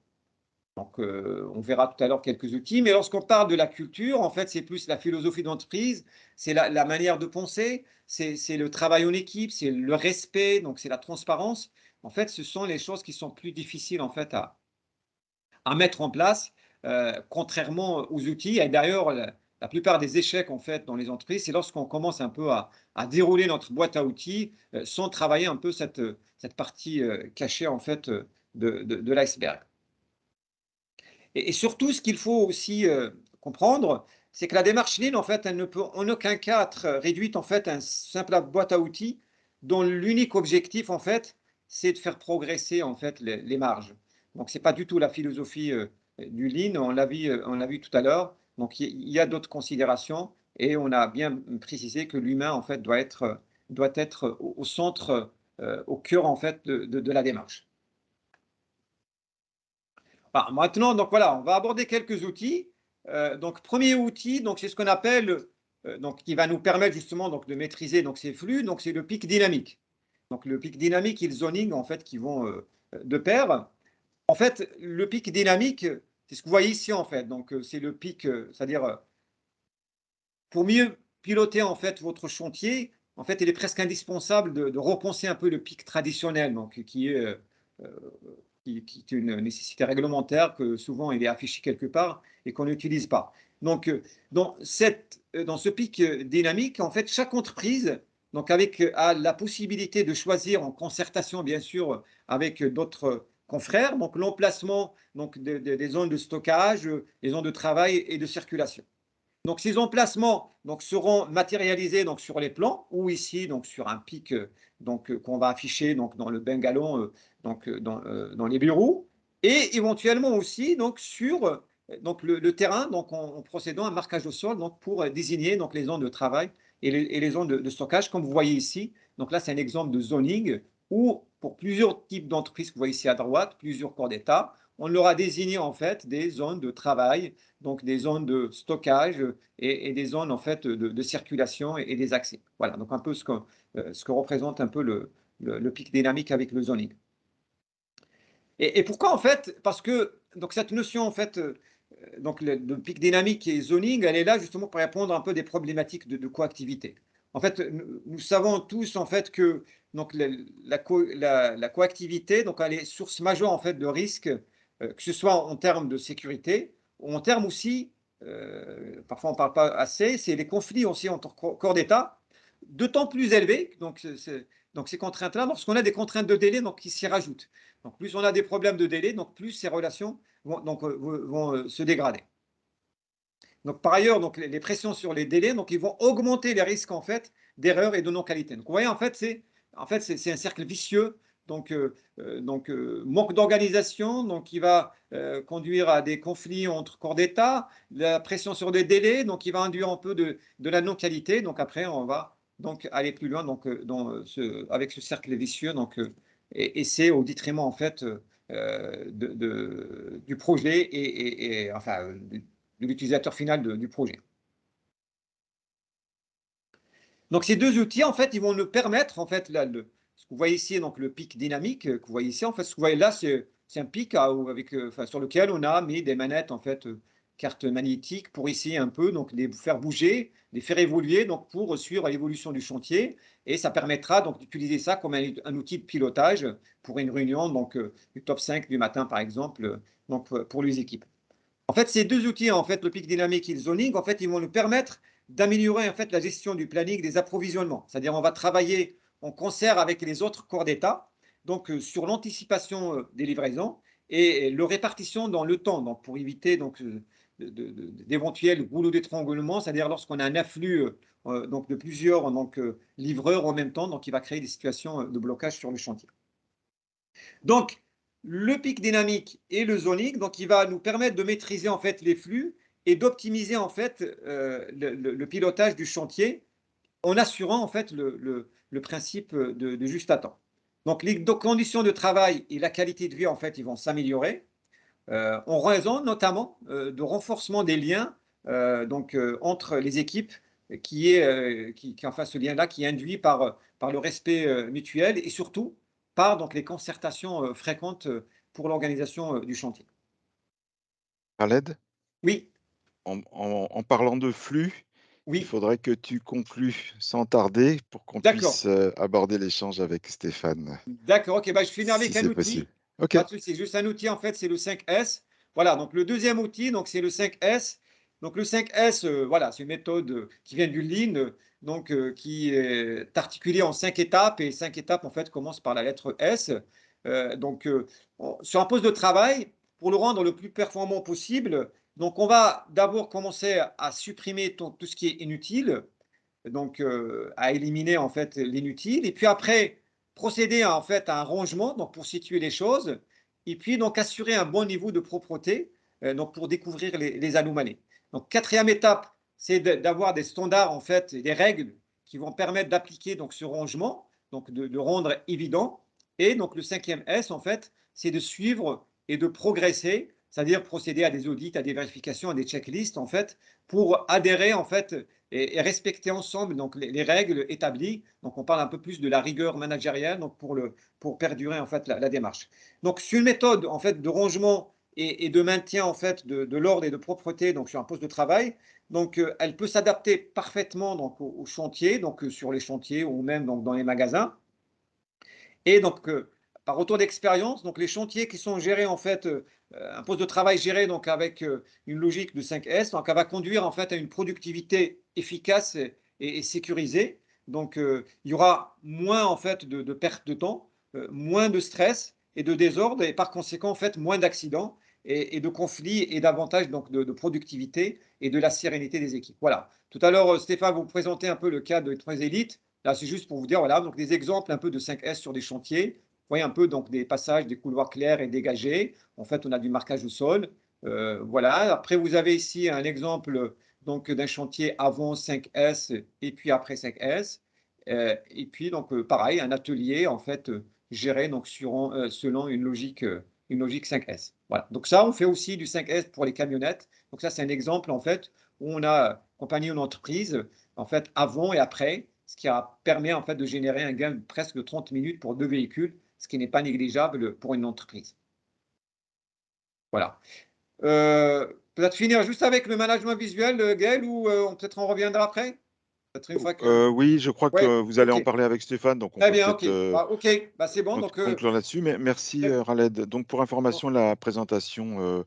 Donc on verra tout à l'heure quelques outils, mais lorsqu'on parle de la culture, en fait, c'est plus la philosophie d'entreprise, c'est la manière de penser, c'est le travail en équipe, c'est le respect, donc c'est la transparence. En fait, ce sont les choses qui sont plus difficiles en fait à mettre en place, contrairement aux outils. Et d'ailleurs, la plupart des échecs en fait dans les entreprises, c'est lorsqu'on commence un peu à dérouler notre boîte à outils sans travailler un peu cette partie cachée en fait de l'iceberg. Et surtout, ce qu'il faut aussi comprendre, c'est que la démarche Lean, en fait, elle ne peut en aucun cas être réduite en fait à une simple boîte à outils dont l'unique objectif, en fait, c'est de faire progresser en fait les marges. Donc, c'est pas du tout la philosophie du Lean, on l'a vu tout à l'heure. Donc, il y a d'autres considérations et on a bien précisé que l'humain, en fait, doit être au centre, au cœur, en fait, de la démarche. Maintenant, donc voilà, on va aborder quelques outils. Donc, premier outil, donc c'est ce qu'on appelle donc, qui va nous permettre justement donc, de maîtriser donc, ces flux, donc c'est le pic dynamique. Donc le pic dynamique et le zoning, en fait, qui vont de pair. En fait, le pic dynamique, c'est ce que vous voyez ici, en fait. Donc c'est le pic, c'est-à-dire pour mieux piloter en fait votre chantier, en fait, il est presque indispensable de repenser un peu le pic traditionnel, donc qui est une nécessité réglementaire que souvent il est affiché quelque part et qu'on n'utilise pas. Donc, dans ce pic dynamique, en fait, chaque entreprise donc a la possibilité de choisir en concertation, bien sûr, avec d'autres confrères, donc l'emplacement donc, des zones de stockage, des zones de travail et de circulation. Donc ces emplacements donc, seront matérialisés donc, sur les plans ou ici donc, sur un pic qu'on va afficher donc, dans le bengalon dans les bureaux et éventuellement aussi donc, sur donc, le terrain donc, en procédant à un marquage au sol donc, pour désigner donc, les zones de travail et les zones de stockage comme vous voyez ici. Donc là c'est un exemple de zoning où pour plusieurs types d'entreprises que vous voyez ici à droite, plusieurs corps d'État, on leur a désigné en fait des zones de travail, donc des zones de stockage et des zones en fait de circulation et des accès. Voilà, donc un peu ce que représente un peu le pic dynamique avec le zoning. Et pourquoi en fait? Parce que donc cette notion en fait, donc le pic dynamique et zoning, elle est là justement pour répondre un peu des problématiques de coactivité. En fait, nous savons tous en fait que donc la coactivité, donc elle est source majeure en fait de risque, que ce soit en termes de sécurité ou en termes aussi, parfois on ne parle pas assez, c'est les conflits aussi entre corps d'État, d'autant plus élevés. Donc ces contraintes-là, lorsqu'on a des contraintes de délai donc, qui s'y rajoutent. Donc plus on a des problèmes de délai, donc plus ces relations vont se dégrader. Donc par ailleurs, donc les pressions sur les délais, donc ils vont augmenter les risques en fait d'erreurs et de non-qualité. Donc vous voyez en fait c'est un cercle vicieux. Manque d'organisation, donc qui va conduire à des conflits entre corps d'État, la pression sur des délais, donc qui va induire un peu de la non-qualité. Donc après on va donc aller plus loin avec ce cercle vicieux. Et c'est au détriment en fait du projet et enfin de l'utilisateur final du projet. Donc ces deux outils, en fait, ils vont nous permettre, en fait, là, ce que vous voyez ici, donc le pic dynamique que vous voyez ici, en fait, ce que vous voyez là, c'est un pic sur lequel on a mis des manettes, en fait, cartes magnétiques pour ici un peu, donc les faire bouger, les faire évoluer, donc pour suivre l'évolution du chantier, et ça permettra donc d'utiliser ça comme un outil de pilotage pour une réunion, donc du top 5 du matin, par exemple, donc pour les équipes. En fait, ces deux outils, en fait, le pic dynamique et le zoning, en fait, ils vont nous permettre d'améliorer en fait la gestion du planning des approvisionnements. C'est-à-dire, on va travailler en concert avec les autres corps d'État, donc sur l'anticipation des livraisons et leur répartition dans le temps, donc pour éviter d'éventuels rouleaux d'étranglement, c'est-à-dire lorsqu'on a un afflux de plusieurs livreurs en même temps, donc il va créer des situations de blocage sur le chantier. Donc, le pic dynamique et le zoning, donc il va nous permettre de maîtriser en fait les flux et d'optimiser en fait le pilotage du chantier en assurant en fait le principe de juste à temps. Donc les conditions de travail et la qualité de vie en fait ils vont s'améliorer en raison notamment de renforcement des liens entre les équipes enfin ce lien-là qui est induit par le respect mutuel et surtout par donc, les concertations fréquentes pour l'organisation du chantier. Khaled, Oui, en parlant de flux, il oui, faudrait que tu conclues sans tarder pour qu'on d'accord. puisse, aborder l'échange avec Stéphane, D'accord, ok. Bah, je finis si avec un c'est possible. outil. OK. Pas de souci, juste un outil, en fait, c'est le 5S. Voilà, donc le deuxième outil, donc c'est le 5S. Donc le 5S, voilà, c'est une méthode qui vient du Lean, qui est articulée en 5 étapes. Et 5 étapes, en fait, commencent par la lettre S. Sur un poste de travail, pour le rendre le plus performant possible, donc on va d'abord commencer à supprimer tout ce qui est inutile, à éliminer en fait l'inutile, et puis après procéder en fait à un rangement donc pour situer les choses, et puis donc assurer un bon niveau de propreté donc pour découvrir les anomalies. Donc quatrième étape, c'est d'avoir des standards en fait, des règles qui vont permettre d'appliquer donc ce rangement, donc de rendre évident. Et donc le cinquième S en fait, c'est de suivre et de progresser, c'est-à-dire procéder à des audits, à des vérifications, à des checklists en fait, pour adhérer en fait et respecter ensemble donc les règles établies. Donc on parle un peu plus de la rigueur managériale donc pour perdurer en fait la démarche. Donc c'est une méthode en fait de rangement et de maintien en fait de l'ordre et de propreté donc sur un poste de travail. Donc elle peut s'adapter parfaitement donc au chantier, donc sur les chantiers ou même donc dans les magasins. Et donc, par retour d'expérience, donc les chantiers qui sont gérés en fait, un poste de travail géré donc avec, une logique de 5S, donc elle va conduire en fait à une productivité efficace et sécurisée. Donc, il y aura moins en fait de perte de temps, moins de stress et de désordre et par conséquent en fait moins d'accidents et de conflits et davantage donc de productivité et de la sérénité des équipes. Voilà. Tout à l'heure, Stéphane vous présenter un peu le cas de 3 élites. Là, c'est juste pour vous dire, voilà, donc des exemples un peu de 5S sur des chantiers. Vous voyez un peu donc des passages, des couloirs clairs et dégagés. En fait, on a du marquage au sol. Voilà. Après, vous avez ici un exemple donc d'un chantier avant 5S et puis après 5S. Et puis donc pareil, un atelier en fait géré donc selon une logique 5S. Voilà. Donc ça, on fait aussi du 5S pour les camionnettes. Donc ça, c'est un exemple en fait où on a accompagné une entreprise en fait avant et après, ce qui a permis en fait de générer un gain de presque de 30 minutes pour 2 véhicules, ce qui n'est pas négligeable pour une entreprise. Voilà. Peut-être finir juste avec le management visuel, Gaël, ou peut-être on reviendra après? Peut-être une fois que Oui, je crois ouais, que vous allez en OK. parler avec Stéphane, donc on Très peut bien, OK. peut-être, Bah, OK, bah, c'est bon donc conclure là-dessus. Mais merci, ouais, Raled. Donc pour bon, information, la présentation,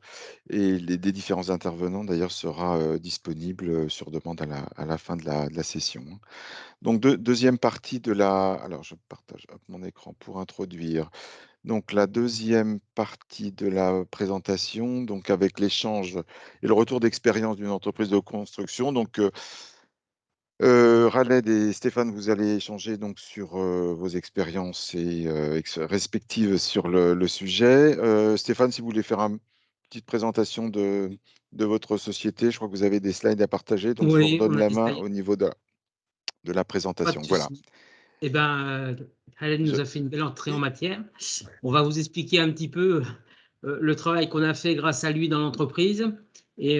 et les des différents intervenants d'ailleurs sera, disponible, sur demande à la fin de la session, hein. Donc deuxième partie de la alors je partage, hop, mon écran pour introduire donc la deuxième partie de la présentation, donc avec l'échange et le retour d'expérience d'une entreprise de construction. Donc, Raled et Stéphane, vous allez échanger donc sur, vos expériences et respectives sur le sujet. Stéphane, si vous voulez faire une petite présentation de votre société, je crois que vous avez des slides à partager, donc je vous Oui, redonne on a la des main slides, au niveau de la pas de présentation. Voilà. souci. Eh ben, Khaled Je nous a fait une belle entrée en matière. On va vous expliquer un petit peu le travail qu'on a fait grâce à lui dans l'entreprise. Et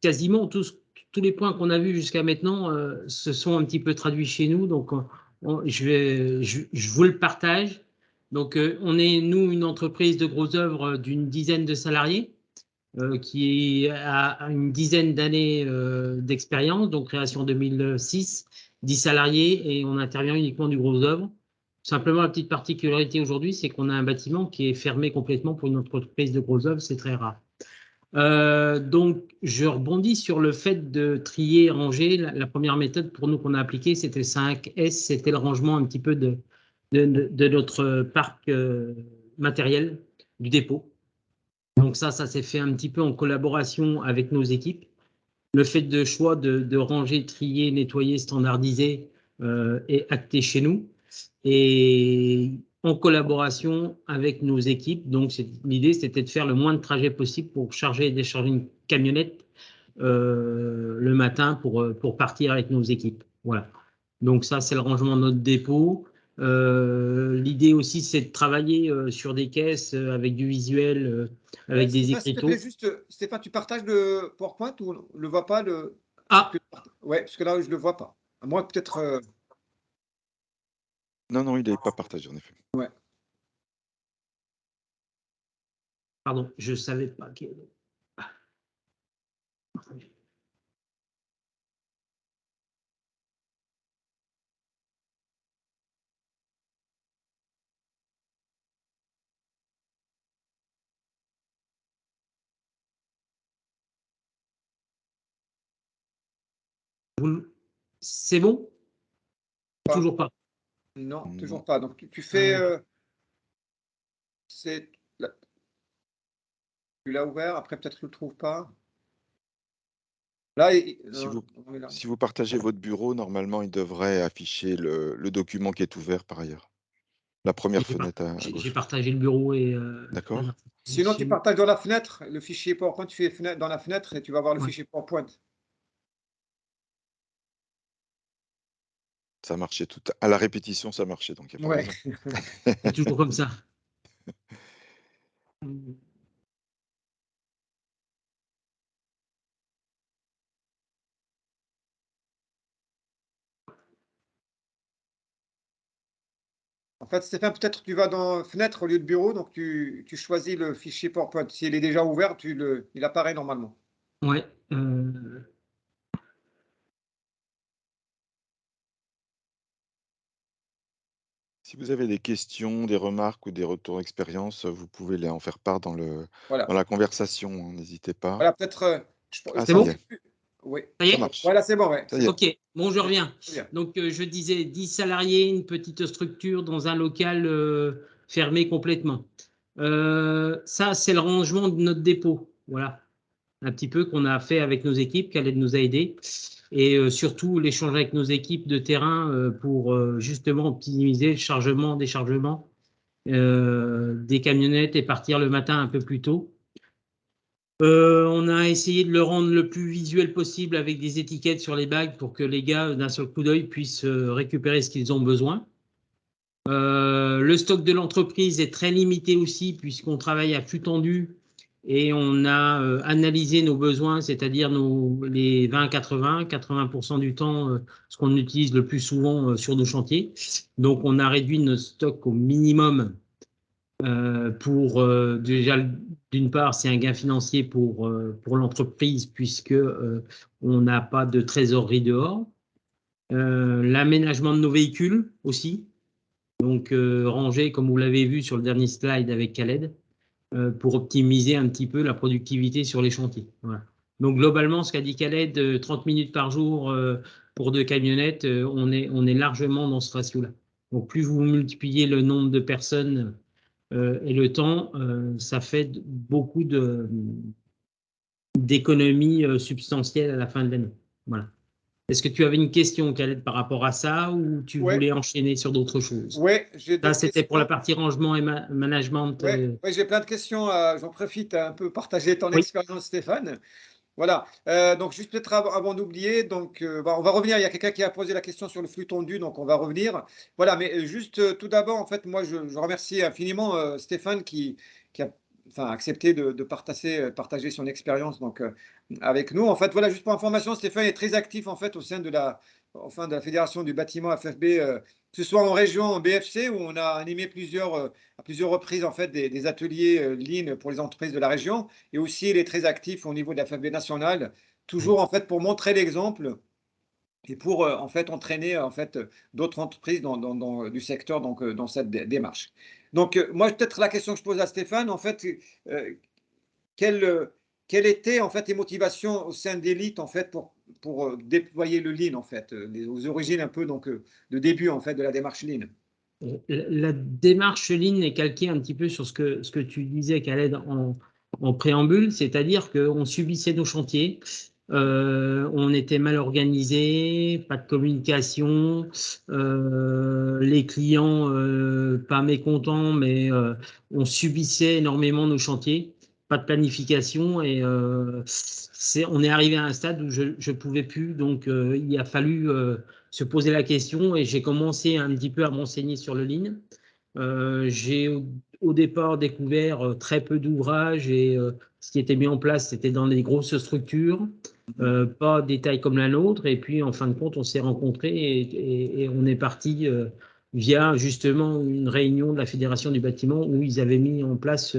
quasiment tous les points qu'on a vus jusqu'à maintenant se sont un petit peu traduits chez nous. Donc, je vous le partage. Donc, on est, nous, une entreprise de gros œuvres d'une dizaine de salariés qui a une dizaine d'années d'expérience, donc création 2006, 10 salariés et on intervient uniquement du gros œuvre. Simplement, la petite particularité aujourd'hui, c'est qu'on a un bâtiment qui est fermé complètement pour une entreprise de gros œuvre, c'est très rare. Donc, je rebondis sur le fait de trier, ranger. La première méthode pour nous qu'on a appliquée, c'était le 5S, c'était le rangement un petit peu de notre parc matériel du dépôt. Donc ça s'est fait un petit peu en collaboration avec nos équipes. Le fait de choix de ranger, trier, nettoyer, standardiser est acté chez nous et en collaboration avec nos équipes. Donc l'idée, c'était de faire le moins de trajets possible pour charger et décharger une camionnette le matin pour partir avec nos équipes. Voilà. Donc ça, c'est le rangement de notre dépôt. L'idée aussi, c'est de travailler sur des caisses avec du visuel, avec des Stéphane, s'il te plaît, écriteaux. juste, Stéphane, tu partages le PowerPoint ou on le voit pas Ah, ouais, parce que là, je le vois pas. À moins que peut-être, Non, non, il n'est pas partagé en effet. ouais. pardon, je savais pas. C'est bon? Pas. Toujours pas. Non, Non. toujours pas. Donc tu fais, Euh, c'est là, tu l'as ouvert, après peut-être que tu le trouves pas. Là, Si non, vous on est là. si vous partagez votre bureau, normalement, il devrait afficher le document qui est ouvert par ailleurs. La première fenêtre à j'ai gauche. partagé le bureau et D'accord? Sinon, tu partages dans la fenêtre, le fichier PowerPoint, tu fais fenêtre dans la fenêtre et tu vas voir le ouais, fichier PowerPoint. Ça marchait tout à la répétition, ça marchait, donc il y a pas de Ouais. raison. c'est toujours comme ça. En fait, Stéphane, peut-être tu vas dans Fenêtre au lieu de Bureau, donc tu choisis le fichier PowerPoint. S'il est déjà ouvert, il apparaît normalement. Ouais. Si vous avez des questions, des remarques ou des retours d'expérience, vous pouvez en faire part dans Voilà. la conversation, hein, n'hésitez pas. Voilà, peut-être, Ah, je C'est ça y bon? pensais est, plus. Oui, Ça y ça est? marche. voilà, c'est bon, ouais, Ça c'est y est. bon. Ok, bon, je Très reviens. très bien. Donc, je disais 10 salariés, une petite structure dans un local fermé complètement. Ça, c'est le rangement de notre dépôt. Voilà, un petit peu qu'on a fait avec nos équipes, Khaled nous a aidés. Et surtout, l'échange avec nos équipes de terrain pour justement optimiser le chargement, déchargement des camionnettes et partir le matin un peu plus tôt. On a essayé de le rendre le plus visuel possible avec des étiquettes sur les bagues pour que les gars, d'un seul coup d'œil, puissent récupérer ce qu'ils ont besoin. Le stock de l'entreprise est très limité aussi puisqu'on travaille à flux tendu et on a analysé nos besoins, c'est-à-dire les 20-80, 80% du temps, ce qu'on utilise le plus souvent sur nos chantiers. Donc, on a réduit notre stock au minimum pour déjà, d'une part, c'est un gain financier pour l'entreprise puisque on n'a pas de trésorerie dehors. L'aménagement de nos véhicules aussi, donc rangés comme vous l'avez vu sur le dernier slide avec Khaled, pour optimiser un petit peu la productivité sur les chantiers. Voilà. Donc globalement, ce qu'a dit Khaled, 30 minutes par jour pour 2 camionnettes, on est largement dans ce ratio-là. Donc plus vous multipliez le nombre de personnes et le temps, ça fait beaucoup d'économies substantielles à la fin de l'année. Voilà. Est-ce que tu avais une question, Khaled, par rapport à ça ou tu Ouais, voulais enchaîner sur d'autres choses? ouais, j'ai Ça, d'autres c'était pour la questions. partie rangement et management. Ouais, ouais, j'ai plein de questions. J'en profite à un peu partager ton Oui, expérience, Stéphane. Voilà. Donc, juste peut-être avant d'oublier, donc, on va revenir. Il y a quelqu'un qui a posé la question sur le flux tendu, donc on va revenir. Voilà, mais juste tout d'abord, en fait, moi, je remercie infiniment Stéphane qui a enfin, accepté de partager son expérience donc, avec nous. En fait, voilà, juste pour information, Stéphane est très actif en fait au sein de la Fédération du bâtiment FFB, que ce soit en région, en BFC, où on a animé à plusieurs reprises en fait, des ateliers Lean pour les entreprises de la région. Et aussi, il est très actif au niveau de la FFB nationale, oui. toujours en fait pour montrer l'exemple et pour en fait entraîner en fait d'autres entreprises du secteur donc dans cette démarche. Donc moi peut-être la question que je pose à Stéphane en fait euh, quelle, quelle était en fait les motivations au sein d'Elite en fait pour déployer le Lean en fait aux origines un peu donc de début en fait de la démarche Lean. La démarche Lean est calquée un petit peu sur ce que tu disais, Khaled, en préambule, c'est-à-dire qu'on subissait nos chantiers, on était mal organisé, pas de communication, les clients pas mécontents, mais on subissait énormément nos chantiers, pas de planification et on est arrivé à un stade où je ne pouvais plus, donc il a fallu se poser la question et j'ai commencé un petit peu à m'enseigner sur le Lean. J'ai au départ découvert très peu d'ouvrages et ce qui était mis en place, c'était dans des grosses structures, pas des tailles comme la nôtre. Et puis, en fin de compte, on s'est rencontrés et on est parti via justement une réunion de la Fédération du bâtiment où ils avaient mis en place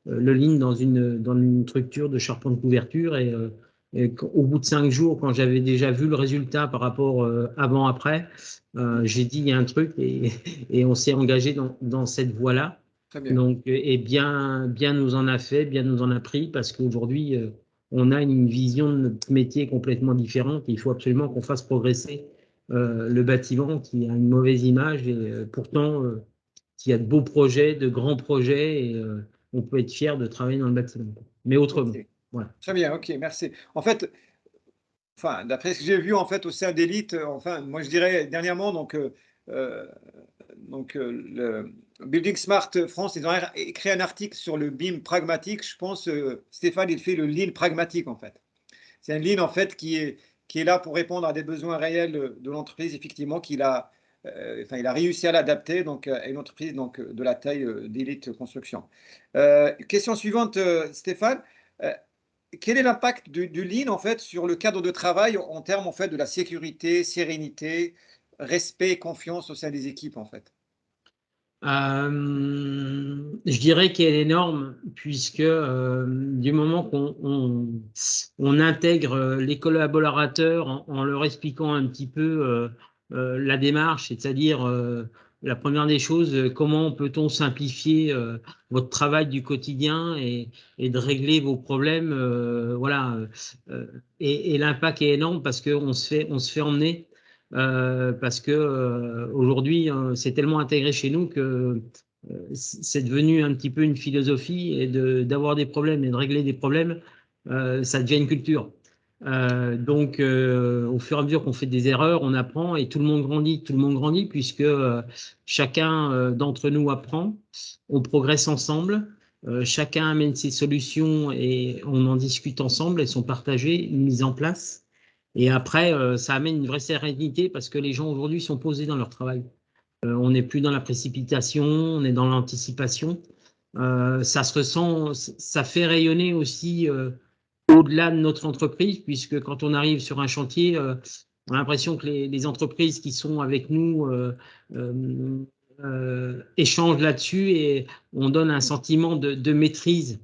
le Lean dans une structure de charpente de couverture. Et au bout de 5 jours, quand j'avais déjà vu le résultat par rapport avant-après, j'ai dit il y a un truc et on s'est engagé dans cette voie-là. Très bien. Donc, et bien nous en a fait, bien nous en a pris parce qu'aujourd'hui, on a une vision de notre métier complètement différente. Il faut absolument qu'on fasse progresser le bâtiment qui a une mauvaise image et pourtant, qui a de beaux projets, de grands projets et on peut être fier de travailler dans le bâtiment. Mais autrement, Ok. voilà. Très bien, ok, merci. En fait, enfin, d'après ce que j'ai vu en fait au sein d'Elite, enfin, moi je dirais dernièrement, euh, le Building Smart France, ils ont écrit un article sur le BIM pragmatique. Je pense, Stéphane, il fait le Lean pragmatique en fait. C'est un Lean en fait qui est là pour répondre à des besoins réels de l'entreprise, effectivement, enfin, il a réussi à l'adapter donc, à une entreprise donc, de la taille d'Elite Construction. Question suivante, Stéphane. Euh, Quel est l'impact du Lean en fait sur le cadre de travail en termes en fait de la sécurité, sérénité, respect et confiance au sein des équipes en fait? Je dirais qu'elle est énorme puisque du moment qu'on intègre les collaborateurs en leur expliquant un petit peu la démarche, c'est-à-dire la première des choses, comment peut-on simplifier votre travail du quotidien et de régler vos problèmes, voilà. Et l'impact est énorme parce qu'on on se fait emmener. Parce que aujourd'hui, c'est tellement intégré chez nous que c'est devenu un petit peu une philosophie et d'avoir des problèmes et de régler des problèmes, ça devient une culture. Donc, au fur et à mesure qu'on fait des erreurs, on apprend et tout le monde grandit puisque chacun d'entre nous apprend, on progresse ensemble, chacun amène ses solutions et on en discute ensemble, elles sont partagées, mises en place. Et après, ça amène une vraie sérénité parce que les gens aujourd'hui sont posés dans leur travail. On n'est plus dans la précipitation, on est dans l'anticipation. Ça se ressent, ça fait rayonner aussi au-delà de notre entreprise, puisque quand on arrive sur un chantier, on a l'impression que les entreprises qui sont avec nous échangent là-dessus et on donne un sentiment de maîtrise,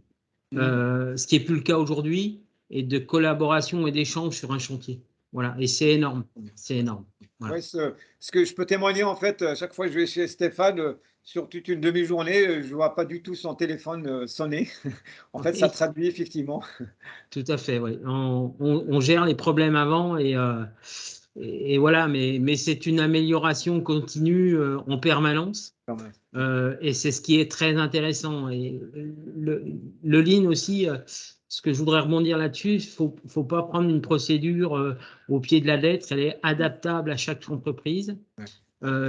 ce qui n'est plus le cas aujourd'hui, et de collaboration et d'échange sur un chantier. Voilà, et c'est énorme, c'est énorme. Voilà. Ouais, ce que je peux témoigner, en fait, à chaque fois que je vais chez Stéphane, sur toute une demi-journée, je ne vois pas du tout son téléphone sonner. En fait, ça Et traduit effectivement. tout à fait, oui. On gère les problèmes avant et voilà, mais c'est une amélioration continue en permanence. Et c'est ce qui est très intéressant. Et le lean aussi, ce que je voudrais rebondir là-dessus, faut pas prendre une procédure au pied de la lettre. Elle est adaptable à chaque entreprise.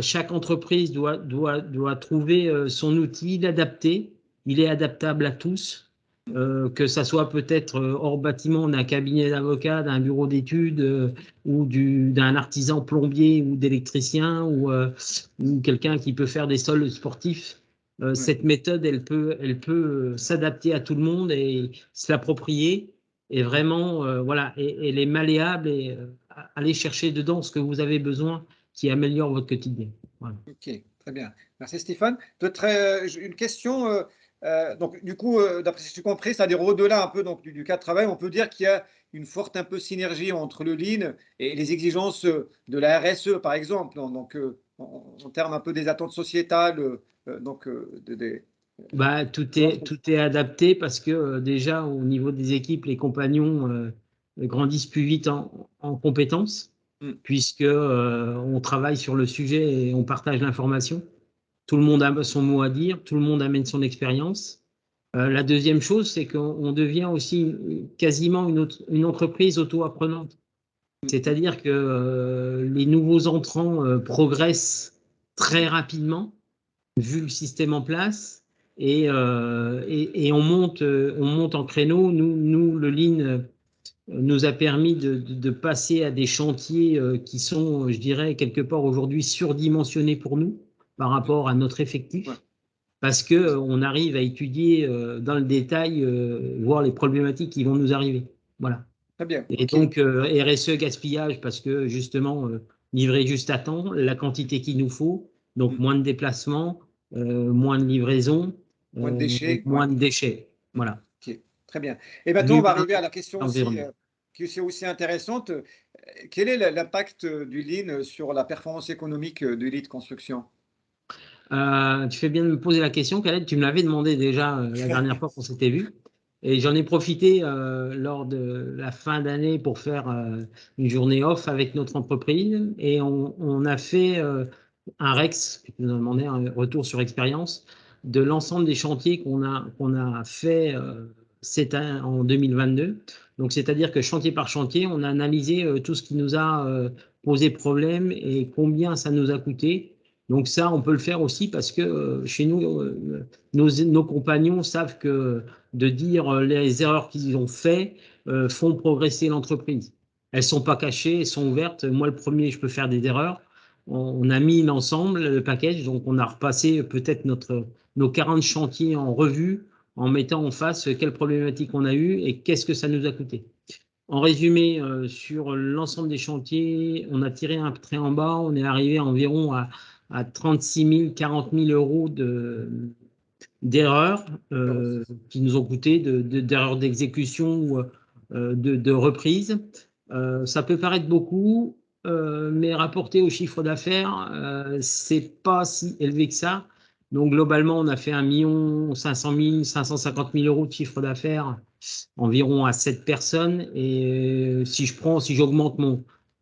Chaque entreprise doit trouver son outil, l'adapter. Il est adaptable à tous, que ça soit peut-être hors bâtiment d'un cabinet d'avocat, d'un bureau d'études ou d'un artisan plombier ou d'électricien ou quelqu'un qui peut faire des sols sportifs. Cette méthode, elle peut s'adapter à tout le monde et se l'approprier. Et vraiment, voilà, et elle est malléable et aller chercher dedans ce que vous avez besoin qui améliore votre quotidien. Voilà. Ok, très bien. Merci Stéphane. Une question. Donc, du coup, d'après ce que j'ai compris, c'est-à-dire au-delà un peu donc, du cas de travail, on peut dire qu'il y a une forte un peu synergie entre le Lean et les exigences de la RSE, par exemple. Donc, en termes un peu des attentes sociétales, donc, Bah, tout est adapté parce que déjà, au niveau des équipes, les compagnons grandissent plus vite en compétences, puisque on travaille sur le sujet et on partage l'information. Tout le monde a son mot à dire, tout le monde amène son expérience. La deuxième chose, c'est qu'on devient aussi quasiment une entreprise auto-apprenante. C'est-à-dire que les nouveaux entrants progressent très rapidement, vu le système en place, et on monte en créneau. Nous le Lean nous a permis de passer à des chantiers qui sont, je dirais, quelque part aujourd'hui surdimensionnés pour nous par rapport à notre effectif. Parce qu'on arrive à étudier dans le détail, voir les problématiques qui vont nous arriver. Voilà. Très bien. Et Okay. donc, RSE gaspillage, parce que justement, livrer juste à temps, la quantité qu'il nous faut, donc moins de déplacements, moins de livraison, Moins de déchets. moins de déchets. Voilà. Okay. Très bien. Et maintenant, on va L'humain, arriver à la question aussi, qui est aussi intéressante. Quel est l'impact du Lean sur la performance économique du Lean Construction? Tu fais bien de me poser la question, Khaled. Tu me l'avais demandé déjà la dernière fois qu'on s'était vu. Et j'en ai profité lors de la fin d'année pour faire une journée off avec notre entreprise. Et on a fait un REX, qui nous a demandé un retour sur expérience, de l'ensemble des chantiers qu'on a fait en 2022. Donc, c'est-à-dire que chantier par chantier, on a analysé tout ce qui nous a posé problème et combien ça nous a coûté. Donc ça, on peut le faire aussi parce que chez nous, nos compagnons savent que de dire les erreurs qu'ils ont fait font progresser l'entreprise. Elles ne sont pas cachées, elles sont ouvertes. Moi, le premier, je peux faire des erreurs. On a mis l'ensemble, le package, donc on a repassé peut-être nos 40 chantiers en revue en mettant en face quelles problématiques on a eues et qu'est-ce que ça nous a coûté. En résumé, sur l'ensemble des chantiers, on a tiré un trait en bas, on est arrivé environ à à 36 000, 40 000 euros d'erreurs qui nous ont coûté, d'erreurs d'exécution ou de reprise. Ça peut paraître beaucoup, mais rapporté au chiffre d'affaires, c'est pas si élevé que ça. Donc globalement, on a fait 1 500 000, 550 000 euros de chiffre d'affaires environ à 7 personnes. Et si j'augmente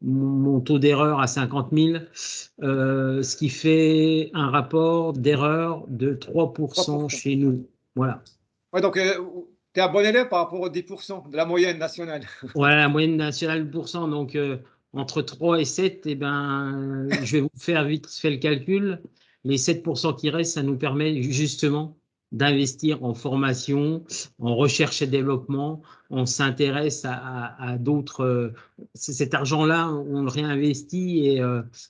mon taux d'erreur à 50 000, ce qui fait un rapport d'erreur de 3% 3%. chez nous. Voilà. Ouais, donc, tu es un bon élève par rapport aux 10% de la moyenne nationale. Voilà, la moyenne nationale de %. Donc, entre 3 et 7, eh ben, je vais vous faire vite fait le calcul. Les 7% qui restent, ça nous permet justement d'investir en formation, en recherche et développement. On s'intéresse à d'autres. Cet argent-là, on le réinvestit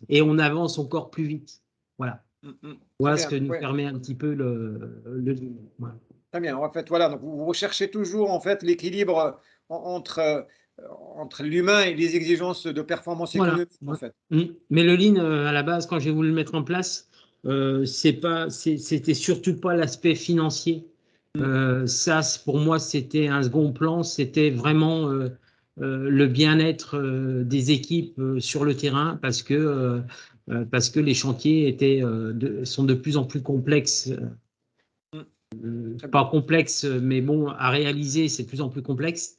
et on avance encore plus vite. Voilà. Très Voilà bien. ce que nous Ouais. permet un petit peu voilà. Très bien. En fait, voilà. Donc, vous recherchez toujours en fait l'équilibre entre l'humain et les exigences de performance Voilà. économique, en fait. Mais le lean, à la base, quand j'ai voulu le mettre en place, c'était surtout pas l'aspect financier. Ça, pour moi, c'était un second plan. C'était vraiment le bien-être des équipes sur le terrain parce que les chantiers sont de plus en plus complexes. Très bien. Pas complexes, mais bon, à réaliser, c'est de plus en plus complexe.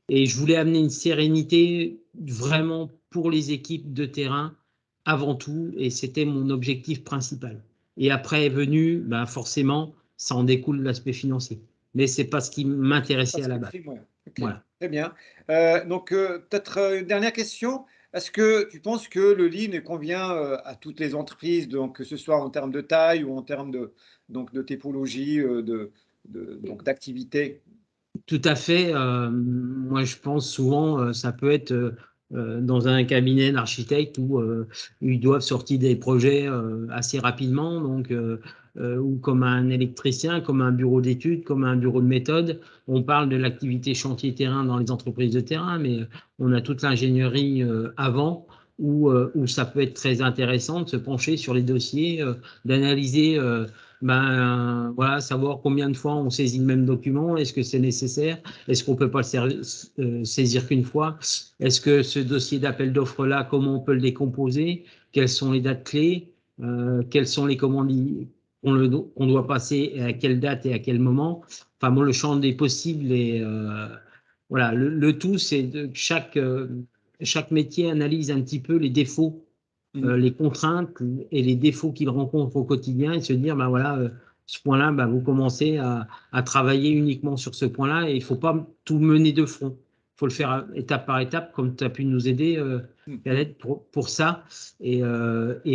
Et je voulais amener une sérénité vraiment pour les équipes de terrain avant tout, et c'était mon objectif principal. Et après est venu, ben forcément, ça en découle l'aspect financier. Mais c'est pas ce qui m'intéressait à Parce la que base. prime, ouais. Ok. Voilà. Très bien. Donc, peut-être une dernière question. Est-ce que tu penses que le lean convient à toutes les entreprises, donc que ce soit en termes de taille ou en termes de typologie, donc d'activité? Tout à fait. Moi, je pense souvent, ça peut être dans un cabinet d'architecte où ils doivent sortir des projets assez rapidement, donc, ou comme un électricien, comme un bureau d'études, comme un bureau de méthode. On parle de l'activité chantier-terrain dans les entreprises de terrain, mais on a toute l'ingénierie avant où ça peut être très intéressant de se pencher sur les dossiers, d'analyser. Voilà, savoir combien de fois on saisit le même document, est-ce que c'est nécessaire, est-ce qu'on ne peut pas le saisir qu'une fois, est-ce que ce dossier d'appel d'offres-là, comment on peut le décomposer, quelles sont les dates clés, quelles sont les commandes qu'on doit passer, et à quelle date et à quel moment. Enfin bon, le champ des possibles et voilà, le tout, c'est que chaque métier analyse un petit peu les défauts, les contraintes et les défauts qu'il rencontre au quotidien et se dire, ben voilà, ce point-là, ben vous commencez à travailler uniquement sur ce point-là et il ne faut pas tout mener de front. Il faut le faire étape par étape, comme tu as pu nous aider, Khaled, pour ça. Et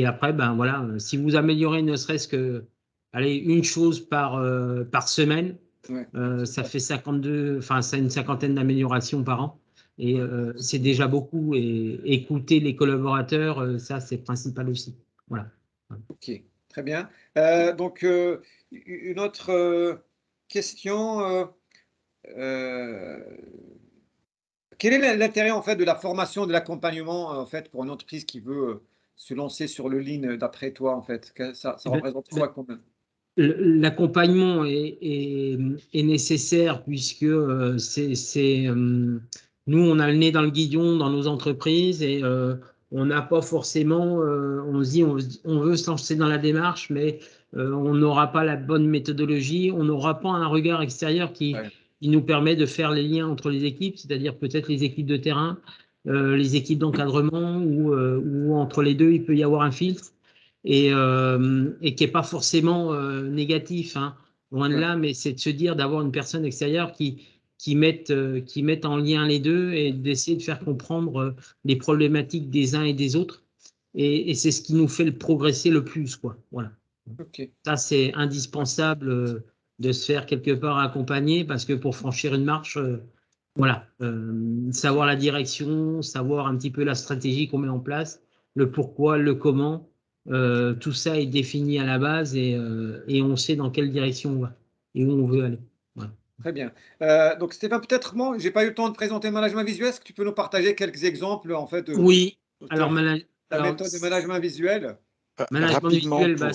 après, ben voilà, si vous améliorez ne serait-ce que allez, une chose par semaine, Ouais. ça fait 52, enfin, ça une cinquantaine d'améliorations par an. Et c'est déjà beaucoup. Et écouter les collaborateurs, ça, c'est principal aussi. Voilà. Ok, très bien. Donc, une autre question. Quel est l'intérêt en fait de la formation, de l'accompagnement en fait pour une entreprise qui veut se lancer sur le lean d'après toi en fait? Ça Eh ben, représente quoi quand même? l'accompagnement est nécessaire puisque nous, on a le nez dans le guidon dans nos entreprises et on n'a pas forcément, on se dit, on veut se lancer dans la démarche, mais on n'aura pas la bonne méthodologie, on n'aura pas un regard extérieur Ouais. qui nous permet de faire les liens entre les équipes, c'est-à-dire peut-être les équipes de terrain, les équipes d'encadrement ou entre les deux, il peut y avoir un filtre. Et qui n'est pas forcément négatif, hein, loin de Ouais. là, mais c'est de se dire d'avoir une personne extérieure qui mette en lien les deux et d'essayer de faire comprendre les problématiques des uns et des autres. Et c'est ce qui nous fait le progresser le plus, quoi. Voilà. Ok. Ça, c'est Ouais. indispensable de se faire quelque part accompagner parce que pour franchir une marche, voilà, savoir la direction, savoir un petit peu la stratégie qu'on met en place, le pourquoi, le comment, tout ça est défini à la base et on sait dans quelle direction on va et où on veut aller. Voilà. Très bien. Donc Stéphane, peut-être moi, j'ai pas eu le temps de présenter le management visuel. Est-ce que tu peux nous partager quelques exemples en fait de Oui, ta, alors, ta méthode de management visuel? Management visuel, bah,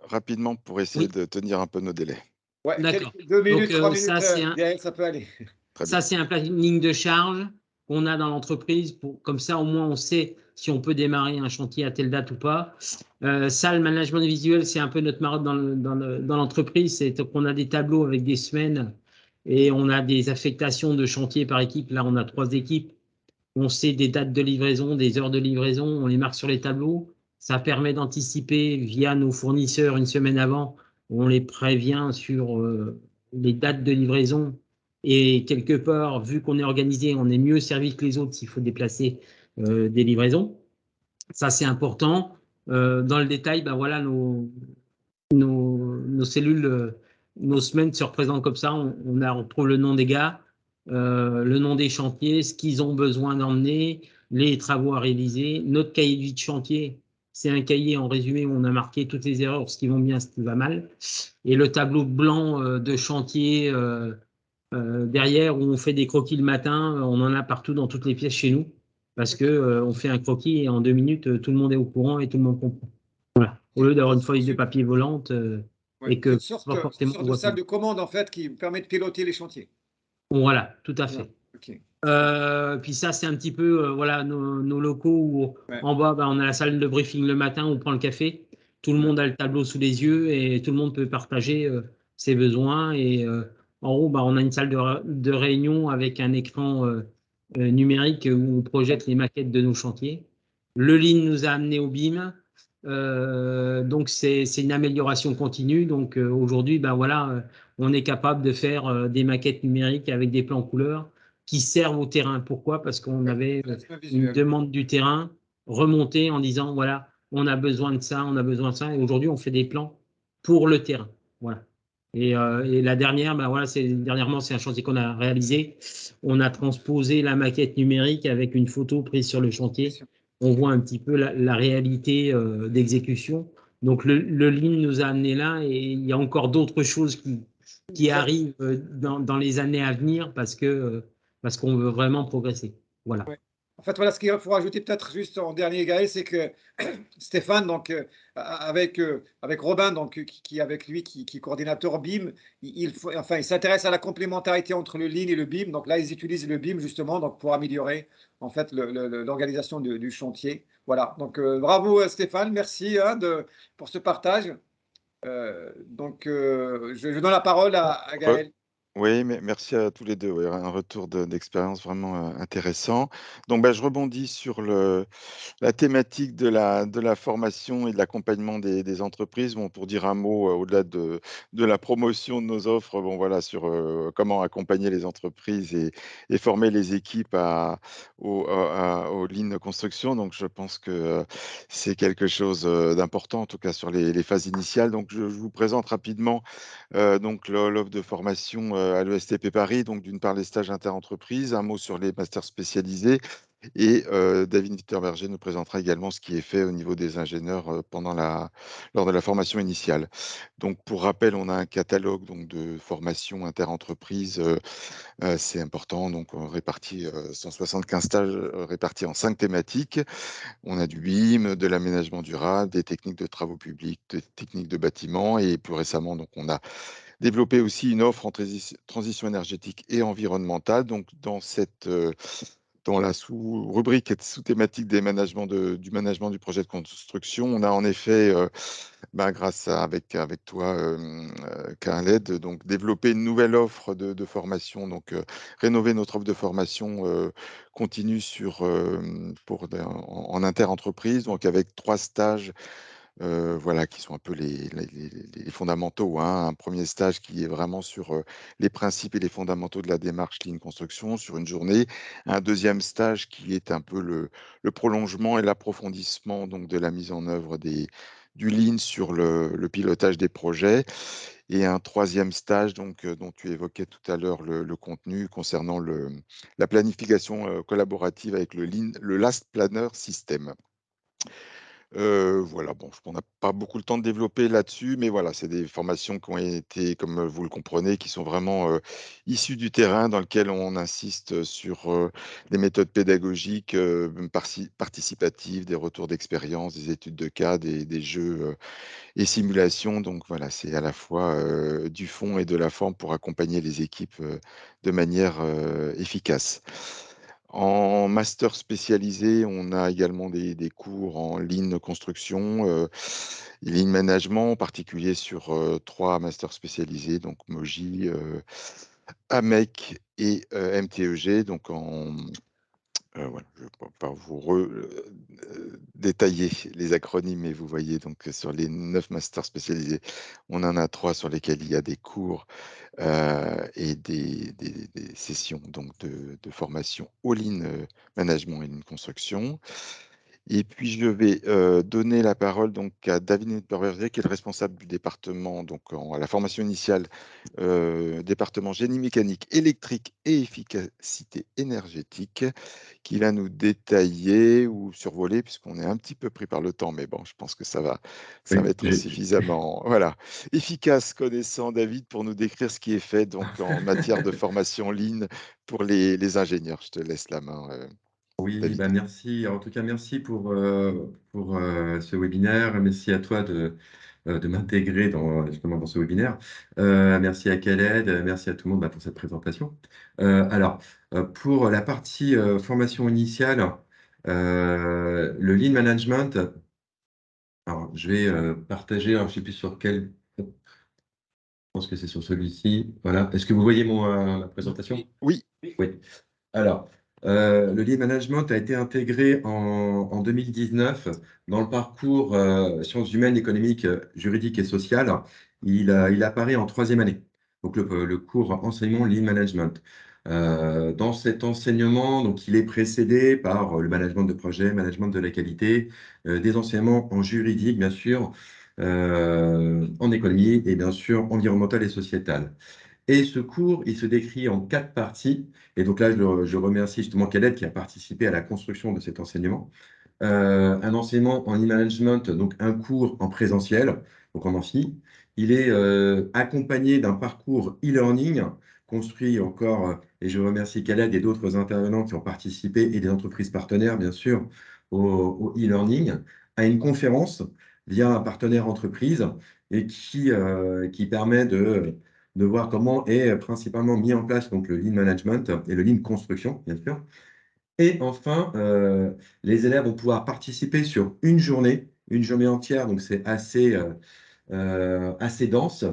Rapidement pour essayer oui, de tenir un peu nos délais. Ouais, d'accord. quelques 2 Donc, minutes, 3 minutes, Gaël, ça peut aller. Très bien. ça, c'est un planning de charge qu'on a dans l'entreprise. Comme ça, au moins, on sait si on peut démarrer un chantier à telle date ou pas. Ça, le management visuel, c'est un peu notre marotte dans l'entreprise. C'est qu'on a des tableaux avec des semaines et on a des affectations de chantier par équipe. Là, on a 3 équipes. On sait des dates de livraison, des heures de livraison. On les marque sur les tableaux. Ça permet d'anticiper via nos fournisseurs une semaine avant. On les prévient sur les dates de livraison. Et quelque part, vu qu'on est organisé, on est mieux servi que les autres s'il faut déplacer des livraisons. Ça, c'est important. Dans le détail, ben voilà, nos cellules, nos semaines se représentent comme ça. On trouve le nom des gars, le nom des chantiers, ce qu'ils ont besoin d'emmener, les travaux à réaliser. Notre cahier de vie de chantier, c'est un cahier en résumé où on a marqué toutes les erreurs, ce qui va bien, ce qui va mal. Et le tableau blanc de chantier derrière où on fait des croquis le matin, on en a partout dans toutes les pièces chez nous parce que on fait un croquis et en 2 minutes, tout le monde est au courant et tout le monde comprend. Voilà. Au lieu d'avoir une feuille de papier volante Ouais, et que pas une forcément on sorte de voit salle tout. de commande, en fait, qui permet de piloter les chantiers. Bon, voilà, tout à Voilà, fait. OK. Puis ça, c'est un petit peu voilà, nos locaux où Ouais, en bas, on a la salle de briefing le matin, on prend le café. Tout le ouais. monde a le tableau sous les yeux et tout le monde peut partager ses besoins. Et en haut, on a une salle de réunion avec un écran numérique où on projette les maquettes de nos chantiers. Le Lean nous a amené au BIM. Donc, c'est une amélioration continue. Donc, aujourd'hui, voilà, on est capable de faire des maquettes numériques avec des plans couleurs qui servent au terrain. Pourquoi? Parce qu'on Ouais, avait management une visuel. demande du terrain remontée en disant, voilà, on a besoin de ça, on a besoin de ça. Et aujourd'hui, on fait des plans pour le terrain. Voilà. Et la dernière, voilà, dernièrement, c'est un chantier qu'on a réalisé. On a transposé la maquette numérique avec une photo prise sur le chantier. On voit un petit peu la réalité d'exécution. Donc, le Lean nous a amené là et il y a encore d'autres choses qui arrivent dans les années à venir parce qu'on veut vraiment progresser. Voilà. Ouais. En fait, voilà, ce qu'il faut rajouter peut-être juste en dernier, Gaël, c'est que Stéphane, donc, avec Robin, donc, qui avec lui, qui est coordinateur BIM, il s'intéresse à la complémentarité entre le Lean et le BIM. Donc là, ils utilisent le BIM justement donc, pour améliorer en fait l'organisation du chantier. Voilà, donc bravo Stéphane, merci hein, pour ce partage. Je donne la parole à Gaël. Oui, mais merci à tous les 2. Ouais, un retour d'expérience vraiment, intéressant. Donc, je rebondis sur la thématique de la formation et de l'accompagnement des entreprises. Bon, pour dire un mot, au-delà de la promotion de nos offres, bon, voilà, sur, comment accompagner les entreprises et former les équipes au Lean Construction. Donc je pense que, c'est quelque chose, d'important, en tout cas sur les phases initiales. Donc je vous présente rapidement donc l'offre de formation à l'ESTP Paris, donc d'une part les stages interentreprises, un mot sur les masters spécialisés et David Wittenberger nous présentera également ce qui est fait au niveau des ingénieurs lors de la formation initiale. Donc pour rappel, on a un catalogue donc, de formation interentreprises, c'est important, donc on répartit 175 stages répartis en 5 thématiques. On a du BIM, de l'aménagement durable, des techniques de travaux publics, des techniques de bâtiment et plus récemment, donc on a développer aussi une offre en transition énergétique et environnementale. Donc, dans la sous-rubrique et sous-thématique du management du projet de construction, on a en effet, grâce avec toi, Khaled, donc développé une nouvelle offre de formation, donc rénover notre offre de formation continue en inter-entreprise, donc avec 3 stages voilà, qui sont un peu les fondamentaux, hein. Un premier stage qui est vraiment sur, les principes et les fondamentaux de la démarche Lean Construction sur une journée. Un deuxième stage qui est un peu le prolongement et l'approfondissement donc de la mise en œuvre du Lean sur le pilotage des projets et un troisième stage donc, dont tu évoquais tout à l'heure le contenu concernant la planification, collaborative avec le Lean, le Last Planner System. Voilà, bon, on n'a pas beaucoup le temps de développer là-dessus, mais voilà, c'est des formations qui ont été, comme, vous le comprenez, qui sont vraiment, issues du terrain dans lequel on insiste sur, des méthodes pédagogiques, participatives, des retours d'expérience, des études de cas, des jeux, et simulations. Donc voilà, c'est à la fois, du fond et de la forme pour accompagner les équipes, de manière, efficace. En master spécialisé, on a également des cours en Lean construction, et Lean management, en particulier sur, 3 masters spécialisés, donc MOJI, AMEC et MTEG. Donc voilà, je ne vais pas vous détailler les acronymes, mais vous voyez donc sur les 9 masters spécialisés, on en a 3 sur lesquels il y a des cours, et des sessions donc de formation all-in, management et Lean construction. Et puis je vais, donner la parole donc à David Niederberger, qui est le responsable du département, donc à la formation initiale, département génie mécanique, électrique et efficacité énergétique, qui va nous détailler ou survoler, puisqu'on est un petit peu pris par le temps, mais bon, je pense que ça va Oui, être suffisamment, voilà, efficace, connaissant David, pour nous décrire ce qui est fait donc en matière de formation en ligne pour les ingénieurs. Je te laisse la main, oui, bah David. merci. En tout cas, merci pour ce webinaire. Merci à toi de m'intégrer justement dans ce webinaire. Merci à Khaled, merci à tout le monde pour cette présentation. Alors, pour la partie formation initiale, le Lean Management, alors, je vais partager, alors, je ne sais plus sur quel, je pense que c'est sur celui-ci. Voilà. Est-ce que vous voyez ma présentation? Oui. Oui. Alors, le Lean Management a été intégré en 2019 dans le parcours sciences humaines, économiques, juridiques et sociales. Il apparaît en troisième année, donc le cours enseignement Lean Management. Dans cet enseignement, donc, il est précédé par le management de projet, management de la qualité, des enseignements en juridique, bien sûr, en économie et bien sûr environnementale et sociétale. Et ce cours, il se décrit en 4 parties. Et donc là, je remercie justement Khaled qui a participé à la construction de cet enseignement. Un enseignement en e-management, donc un cours en présentiel, donc en amphi. Il est accompagné d'un parcours e-learning construit encore, et je remercie Khaled et d'autres intervenants qui ont participé, et des entreprises partenaires, bien sûr, au e-learning, à une conférence via un partenaire entreprise et qui permet de voir comment est principalement mis en place donc, le Lean Management et le Lean Construction, bien sûr. Et enfin, les élèves vont pouvoir participer sur une journée entière, donc c'est assez dense.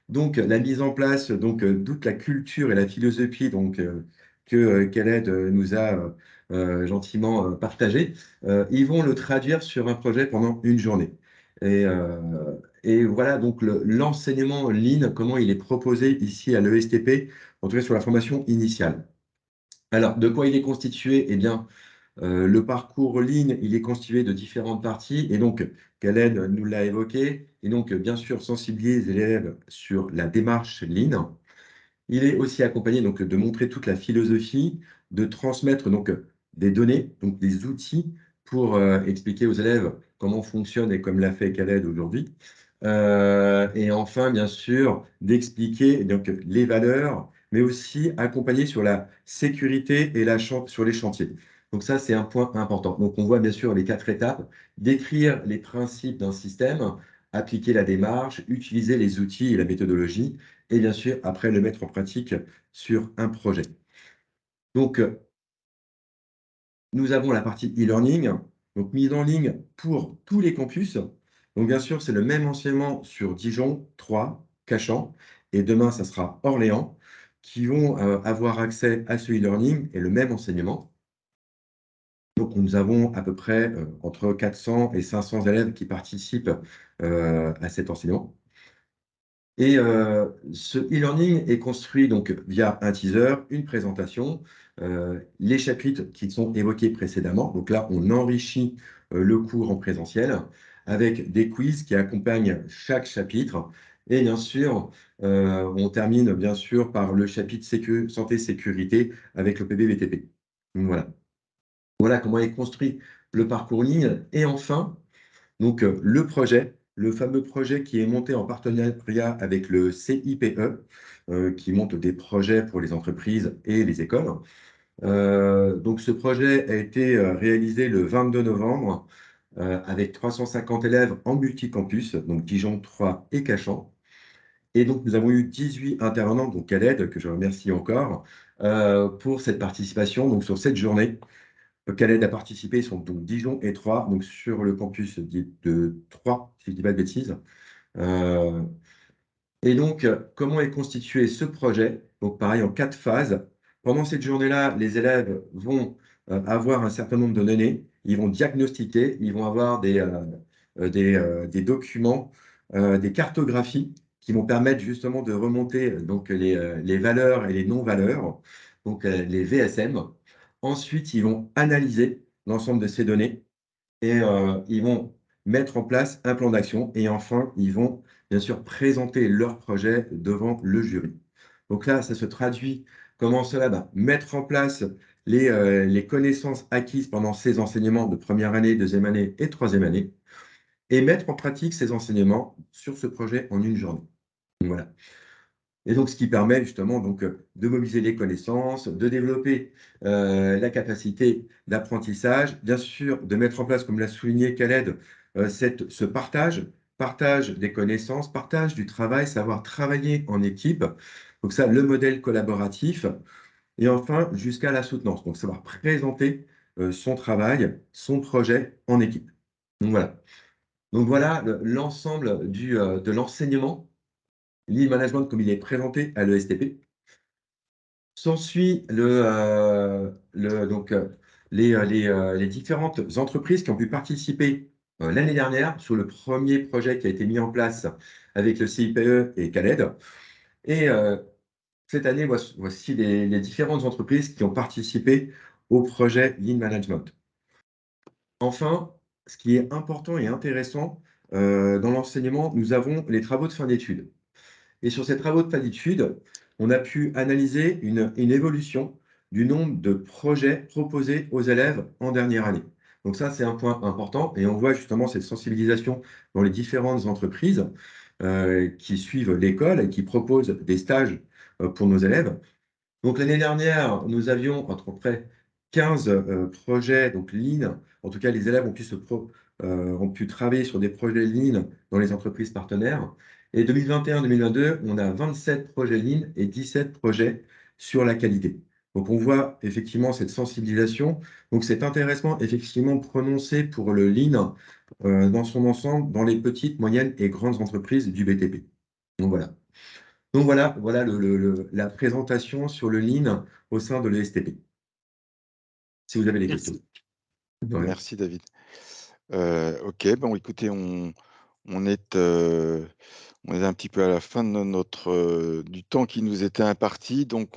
Donc, la mise en place, donc, toute la culture et la philosophie donc, que Khaled nous a gentiment partagé, ils vont le traduire sur un projet pendant une journée. Et, euh, et voilà donc l'enseignement Lean, comment il est proposé ici à l'ESTP, en tout cas sur la formation initiale. Alors, de quoi il est constitué? Eh bien, le parcours Lean, il est constitué de différentes parties. Et donc, Khaled nous l'a évoqué. Et donc, bien sûr, sensibiliser les élèves sur la démarche Lean. Il est aussi accompagné donc, de montrer toute la philosophie, de transmettre donc, des données, donc des outils pour expliquer aux élèves comment fonctionne et comme l'a fait Khaled aujourd'hui. Et enfin, bien sûr, d'expliquer donc, les valeurs, mais aussi accompagner sur la sécurité et sur les chantiers. Donc ça, c'est un point important. Donc on voit bien sûr les 4 étapes, décrire les principes d'un système, appliquer la démarche, utiliser les outils et la méthodologie, et bien sûr, après, le mettre en pratique sur un projet. Donc, nous avons la partie e-learning, donc mise en ligne pour tous les campus. Donc, bien sûr, c'est le même enseignement sur Dijon, Troyes, Cachan, et demain, ça sera Orléans, qui vont avoir accès à ce e-learning et le même enseignement. Donc, nous avons à peu près entre 400 et 500 élèves qui participent à cet enseignement. Et ce e-learning est construit donc via un teaser, une présentation, les chapitres qui sont évoqués précédemment. Donc là, on enrichit le cours en présentiel avec des quiz qui accompagnent chaque chapitre. Et bien sûr, on termine bien sûr par le chapitre santé-sécurité avec le PBVTP. Donc voilà. Voilà comment est construit le parcours en ligne. Et enfin, Donc, le fameux projet qui est monté en partenariat avec le CIPE, qui monte des projets pour les entreprises et les écoles. Donc, ce projet a été réalisé le 22 novembre avec 350 élèves en multicampus, donc Dijon, Troyes et Cachan. Et donc, nous avons eu 18 intervenants, donc Khaled, que je remercie encore, pour cette participation, donc sur cette journée. Khaled a participé, ils sont donc Dijon et Troyes, donc sur le campus de Troyes, si je ne dis pas de bêtises. Euh, et donc, comment est constitué ce projet? Donc, pareil, en 4 phases. Pendant cette journée-là, les élèves vont avoir un certain nombre de données, ils vont diagnostiquer, ils vont avoir des documents, des cartographies qui vont permettre justement de remonter donc les valeurs et les non-valeurs, donc les VSM. Ensuite, ils vont analyser l'ensemble de ces données et ils vont mettre en place un plan d'action et enfin, ils vont bien sûr présenter leur projet devant le jury. Donc là, ça se traduit comment cela? Mettre en place les connaissances acquises pendant ces enseignements de première année, deuxième année et troisième année et mettre en pratique ces enseignements sur ce projet en une journée. Voilà. Et donc, ce qui permet justement donc, de mobiliser les connaissances, de développer la capacité d'apprentissage, bien sûr, de mettre en place, comme l'a souligné Khaled, ce partage des connaissances, partage du travail, savoir travailler en équipe. Donc ça, le modèle collaboratif. Et enfin, jusqu'à la soutenance, donc savoir présenter son travail, son projet en équipe. Donc voilà. Donc voilà l'ensemble de l'enseignement Lean Management comme il est présenté à l'ESTP. S'ensuit les différentes entreprises qui ont pu participer l'année dernière sur le premier projet qui a été mis en place avec le CIPE et Khaled. Et cette année, voici les différentes entreprises qui ont participé au projet Lean Management. Enfin, ce qui est important et intéressant dans l'enseignement, nous avons les travaux de fin d'études. Et sur ces travaux de fin d'études, on a pu analyser une évolution du nombre de projets proposés aux élèves en dernière année. Donc ça, c'est un point important et on voit justement cette sensibilisation dans les différentes entreprises qui suivent l'école et qui proposent des stages pour nos élèves. Donc l'année dernière, nous avions à peu près 15 projets donc Lean. En tout cas, les élèves ont pu travailler sur des projets Lean dans les entreprises partenaires. Et 2021-2022, on a 27 projets Lean et 17 projets sur la qualité. Donc on voit effectivement cette sensibilisation. Donc cet intéressement effectivement prononcé pour le Lean dans son ensemble dans les petites, moyennes et grandes entreprises du BTP. Donc voilà. Donc voilà la présentation sur le Lean au sein de l'ESTP. Si vous avez des questions. Merci. Ouais. Merci David. OK, bon écoutez, on est, heu, on est un petit peu à la fin de notre, du temps qui nous était imparti, donc